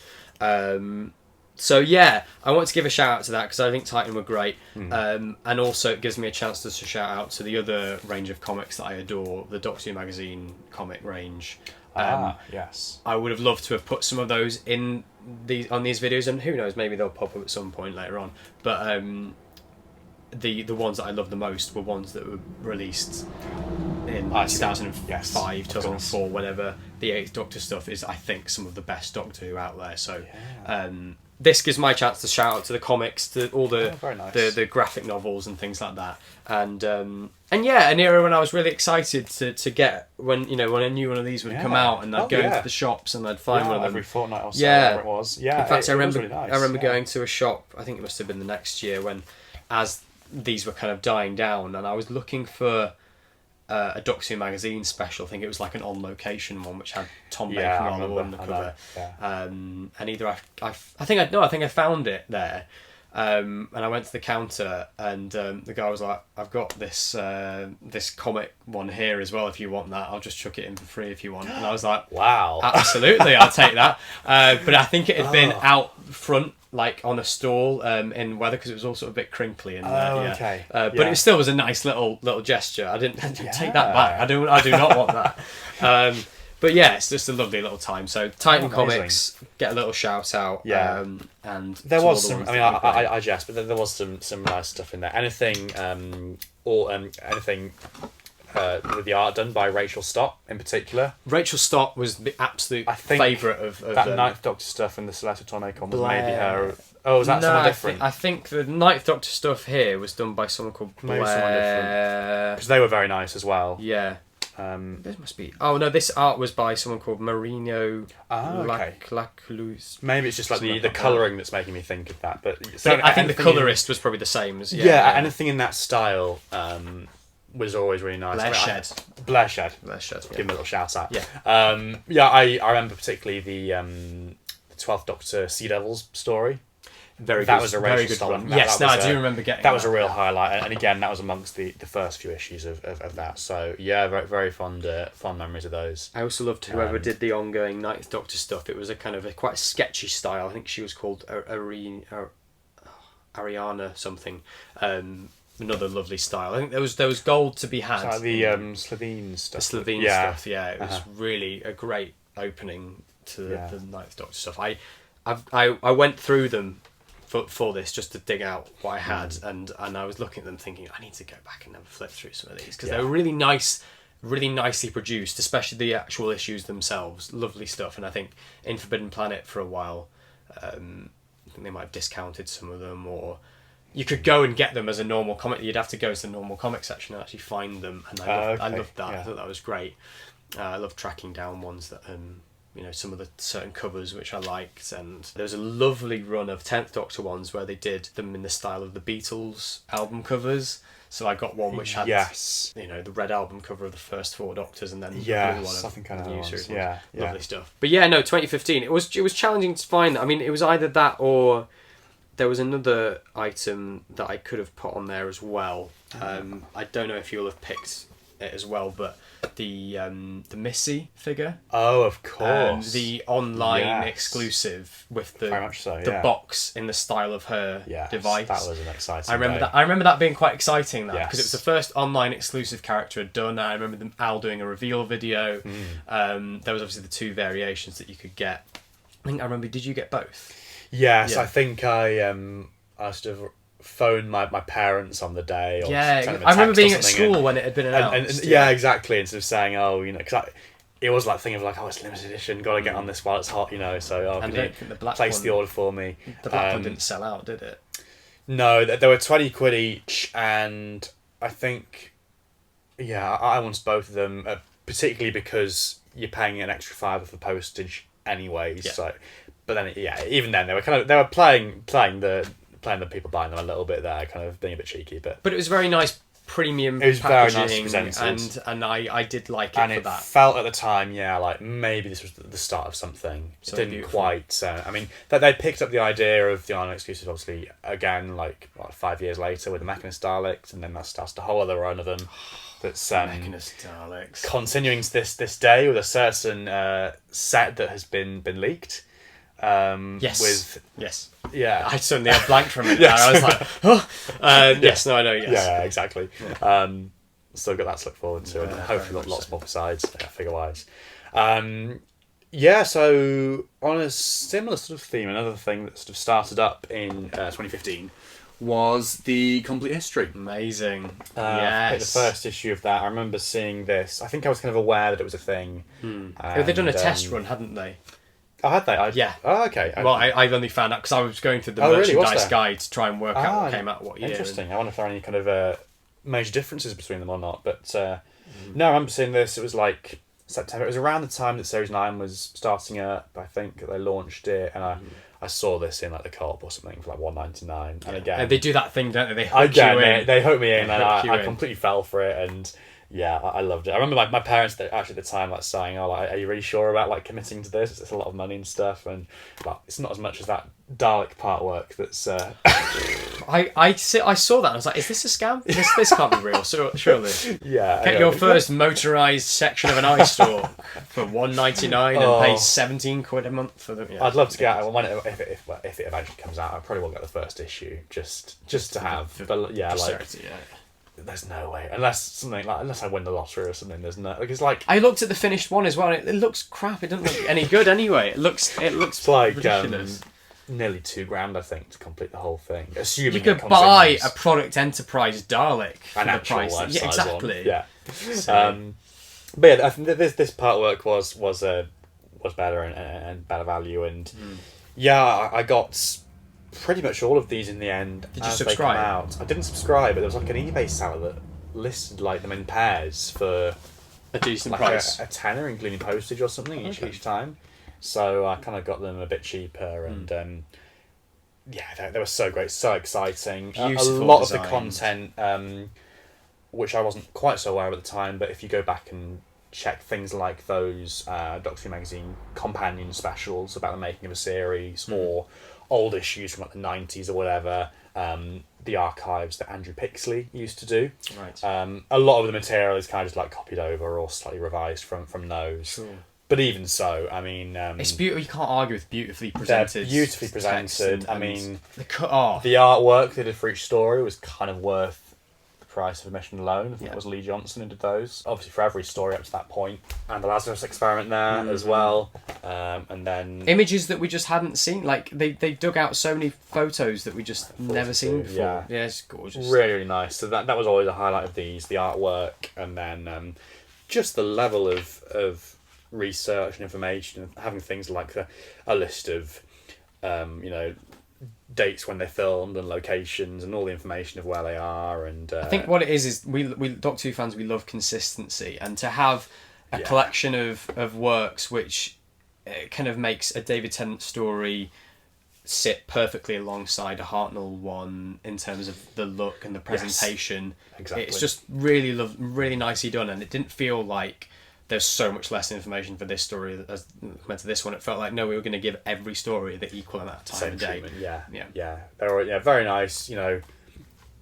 S2: So yeah, I want to give a shout out to that because I think Titan were great, and also it gives me a chance to shout out to the other range of comics that I adore, the Doctor Who magazine comic range.
S1: Yes.
S2: I would have loved to have put some of those on these videos, and who knows, maybe they'll pop up at some point later on. But the ones that I love the most were ones that were released in 2005, 2004, whenever the Eighth Doctor stuff is, I think, some of the best Doctor Who out there. So this gives my chance to shout out to the comics, to all the the graphic novels and things like that, and yeah, an era when I was really excited to get, when I knew one of these would come out, and I'd go into the shops and I'd find one of them
S1: every fortnight or so. Whatever it was. Yeah.
S2: In fact, I remember
S1: really nice.
S2: I remember going to a shop. I think it must have been the next year, when as these were kind of dying down, and I was looking for a Doctor Who magazine special. I think it was like an On Location one, which had Tom Baker on the cover. And either I think I found it there, and I went to the counter, and the guy was like, "I've got this this comic one here as well. If you want that, I'll just chuck it in for free if you want." And I was like,
S1: "Wow,
S2: absolutely, I'll take that." But I think it had been out front, like on a stall in weather, because it was all sort of a bit crinkly, and but it still was a nice little gesture. I didn't take that back. I do not want that. But yeah, it's just a lovely little time. So Titan Comics, get a little shout out.
S1: Yeah.
S2: And
S1: there was some. I mean, I jest, but there was some nice stuff in there. Anything anything with the art done by Rachel Stott in particular.
S2: Rachel Stott was the absolute favourite of
S1: that Ninth Doctor stuff and the Celeste Tomei was maybe her. Oh, was that someone different?
S2: I think the Ninth Doctor stuff here was done by someone called Blair.
S1: Maybe someone different. Because they were very nice as well.
S2: Yeah. This must be. Oh no, this art was by someone called Marino Lacluse.
S1: Maybe it's just like the colouring that's making me think of that. But
S2: I think the colourist was probably the same as
S1: anything in that style was always really nice. Blair Shed. Give him a little shout out.
S2: Yeah.
S1: I remember particularly the 12th Doctor Sea Devils story. That was a very good one.
S2: Yes, I do remember getting
S1: that. Was a real highlight, and again, that was amongst the first few issues of that. So yeah, very very fond memories of those.
S2: I also loved whoever did the ongoing Ninth Doctor stuff. It was a kind of quite sketchy style. I think she was called Ariana something. Another lovely style. I think there was gold to be had.
S1: Like the Slitheen stuff.
S2: The Slitheen stuff. Yeah, it was really a great opening to the Ninth Doctor stuff. I went through them for this, just to dig out what I had, and I was looking at them thinking, I need to go back and have a flip through some of these, because they were really nice, really nicely produced, especially the actual issues themselves. Lovely stuff. And I think in Forbidden Planet for a while, I think they might have discounted some of them, or you could go and get them as a normal comic. You'd have to go to the normal comic section and actually find them, and I loved that. I thought that was great. I love tracking down ones that some of the certain covers which I liked, and there was a lovely run of 10th Doctor ones where they did them in the style of the Beatles album covers. So I got one which had the red album cover of the first 4 Doctors, and then the blue one of the new series. Lovely stuff. But 2015, it was challenging to find. I mean, it was either that, or there was another item that I could have put on there as well. I don't know if you'll have picked it as well, but the Missy figure.
S1: Oh, of course.
S2: The online exclusive with the
S1: very much so,
S2: the box in the style of her device.
S1: That was an exciting.
S2: I remember that being quite exciting, because it was the first online exclusive character had done. I remember Al doing a reveal video. There was obviously the 2 variations that you could get. I remember. Did you get both?
S1: Yes, I think I sort of phoned my parents on the day. Or
S2: I remember being at school when it had been announced.
S1: And exactly, and sort of saying, because it was like thinking of it's limited edition, got to get on this while it's hot, so can you place the order for me?
S2: The black one didn't sell out, did it?
S1: No, there were 20 quid each, and I think, I wanted both of them, particularly because you're paying an extra £5 for postage anyway. So, but then even then they were playing the people buying them a little bit there, kind of being a bit cheeky, but
S2: it was very nice premium.
S1: It was
S2: packaging,
S1: very nice presented,
S2: and I did like it
S1: and
S2: for that.
S1: And it felt at the time, like maybe this was the start of something. It didn't beautiful. Quite. I mean, that they picked up the idea of the online exclusives, obviously, again, 5 years later with the Mechanist Daleks, and then that starts a whole other run of them. That's
S2: Mechanist Daleks
S1: continuing to this day with a certain set that has been leaked.
S2: Yes.
S1: Yeah.
S2: I suddenly had blanked from it. I was like, yes, no, I know, yes.
S1: Yeah, exactly. Still got that to look forward to, and hopefully lots more besides, figure-wise. Yeah, so on a similar sort of theme, another thing that sort of started up in 2015 was the Complete History.
S2: Amazing.
S1: I picked the
S2: Yes.
S1: first issue of that. I remember seeing this. I think I was kind of aware that it was a thing.
S2: They'd done a test run, hadn't they?
S1: Oh, had they?
S2: Yeah.
S1: Oh, okay.
S2: Well, I only found out because I was going through the
S1: Oh, really? Was
S2: merchandise
S1: there?
S2: guide to try and work out what came out what year.
S1: Interesting. I wonder if there are any kind of major differences between them or not. But no, I remember seeing this. It was like September. It was around the time that Series 9 was starting up. I think they launched it, and I saw this in like the Co-op or something for like $1.99. And again,
S2: And they do that thing, don't they? They hook you in.
S1: they hooked me in,
S2: They
S1: and
S2: hook you
S1: I
S2: in.
S1: completely fell for it. And yeah, I loved it. I remember my parents that actually at the time like saying, "Oh, like, are you really sure about like committing to this? It's a lot of money and stuff." And like, it's not as much as that Dalek part work that's.
S2: I saw that and I was like, is this a scam? This can't be real. So surely.
S1: Yeah.
S2: Get your first motorised section of an iStore for $1.99 and pay £17 a month for them. Yeah.
S1: I'd love to get it when if it eventually comes out. I probably will get the first issue just to have. But yeah, like
S2: Posterity, yeah.
S1: there's no way unless I win the lottery or something. There's no like it's like
S2: I looked at the finished one as well. And it looks crap. It doesn't look any good anyway. It looks
S1: it's like
S2: ridiculous.
S1: nearly $2,000 I think to complete the whole thing. Assuming
S2: You
S1: it
S2: could
S1: comes
S2: buy
S1: in as
S2: a Product Enterprise Dalek for
S1: an
S2: the
S1: actual
S2: price.
S1: life
S2: Yeah,
S1: size
S2: exactly.
S1: one. Yeah.
S2: So,
S1: But yeah, I think this part work was better and better value, and yeah, I got pretty much all of these in the end.
S2: Did you
S1: as
S2: subscribe?
S1: They come out. I didn't subscribe, but there was like an eBay seller that listed like them in pairs for
S2: a decent
S1: like
S2: price.
S1: a tenner, including postage or something each time. So I kind of got them a bit cheaper, and yeah, they were so great, so exciting. A
S2: Beautiful
S1: lot of
S2: designs.
S1: the content, which I wasn't quite so aware of at the time, but if you go back and check things like those Doctor Who magazine companion specials about the making of a series, or old issues from like the 90s or whatever, the archives that Andrew Pixley used to do.
S2: Right.
S1: A lot of the material is kind of just like copied over or slightly revised from those.
S2: Sure.
S1: But even so, I mean,
S2: It's beautiful. You can't argue with beautifully
S1: they're
S2: presented.
S1: beautifully
S2: text
S1: presented.
S2: and
S1: I mean,
S2: the cut off.
S1: the artwork they did for each story was kind of worth the price of admission alone. I think
S2: Yeah.
S1: it was Lee Johnson who did those. Obviously, for every story up to that point, and the Lazarus Experiment there as well, and then
S2: Images that we just hadn't seen. Like they dug out so many photos that we just never seen before.
S1: yeah.
S2: It's gorgeous.
S1: really, really nice. So that was always a highlight of these, the artwork, and then just the level of research and information, and having things like a list of dates when they filmed and locations and all the information of where they are, and
S2: I think what it is we Doctor Who fans, we love consistency, and to have a
S1: Yeah.
S2: collection of works which kind of makes a David Tennant story sit perfectly alongside a Hartnell one in terms of the look and the presentation.
S1: exactly.
S2: It's just really nicely done, and it didn't feel like there's so much less information for this story as compared to this one. It felt like, no, we were going to give every story the equal amount of time
S1: same
S2: of day.
S1: treatment. Yeah,
S2: Yeah.
S1: yeah. They're very nice.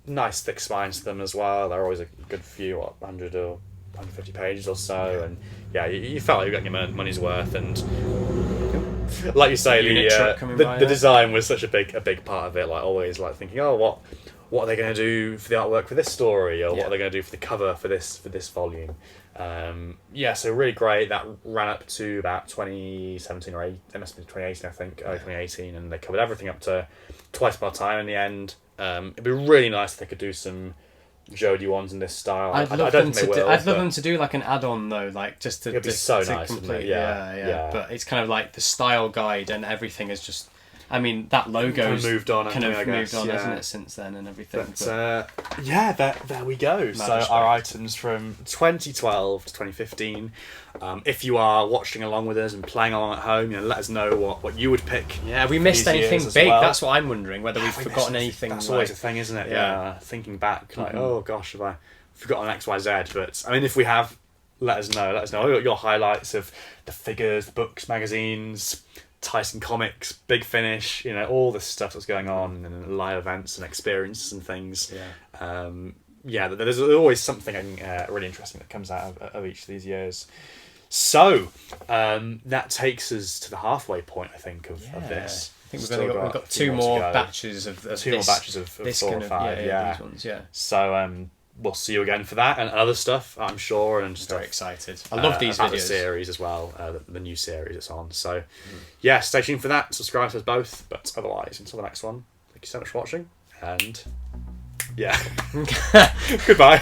S1: Nice thick spines to them as well. They're always a good few, 100 or 150 pages or so, and yeah, you felt like you got your money's worth. And like you say,
S2: Unit truck coming by
S1: the
S2: there.
S1: design was such a big part of it. Like always, like thinking, oh, what are they going to do for the artwork for this story, or what
S2: Yeah.
S1: are they going to do for the cover for this volume? Yeah, so really great. That ran up to about 2017 or 8. It must have been 2018, I think, early 2018, and they covered everything up to Twice Upon a Time in the end. It'd be really nice if they could do some Jodie ones in this style.
S2: I'd
S1: I
S2: love
S1: don't
S2: them
S1: think
S2: to
S1: they
S2: do.
S1: will.
S2: I'd love
S1: but
S2: them to do like an add-on though, like just to.
S1: It'd be
S2: to-
S1: so
S2: to
S1: nice, wouldn't it?
S2: complete.
S1: Yeah,
S2: Yeah.
S1: yeah.
S2: But it's kind of like the style guide and everything is just. I mean, that logo's
S1: moved on,
S2: kind of
S1: I guess,
S2: moved on,
S1: yeah.
S2: hasn't it, since then and everything.
S1: But yeah, there we go. So
S2: respect.
S1: our items from 2012 to 2015. If you are watching along with us and playing along at home, let us know what you would pick.
S2: Yeah, we
S1: for
S2: missed
S1: these
S2: anything
S1: years as
S2: big.
S1: well.
S2: That's what I'm wondering. Whether we've
S1: We
S2: forgotten
S1: missed-
S2: anything.
S1: That's
S2: like,
S1: always a thing, isn't it?
S2: Yeah.
S1: Thinking back, like, oh gosh, have I forgotten X, Y, Z? But I mean, if we have, let us know. Let us know your highlights of the figures, the books, magazines, Tyson Comics, Big Finish. All this stuff that's going on, and live events and experiences and things.
S2: Yeah.
S1: There's always something really interesting that comes out of each of these years. So that takes us to the halfway point, I think, of this.
S2: I think
S1: Still
S2: we've
S1: a
S2: got
S1: few
S2: two
S1: more to
S2: more
S1: go.
S2: batches of
S1: Two more batches of
S2: this
S1: 4 or
S2: kind of
S1: 5.
S2: these ones. Yeah.
S1: So we'll see you again for that and other stuff, I'm sure, and stuff.
S2: Very excited. I love these
S1: about
S2: videos.
S1: the series as well, the new series it's on. So, yeah, stay tuned for that. Subscribe to us both. But otherwise, until the next one, thank you so much for watching. And, yeah. Goodbye.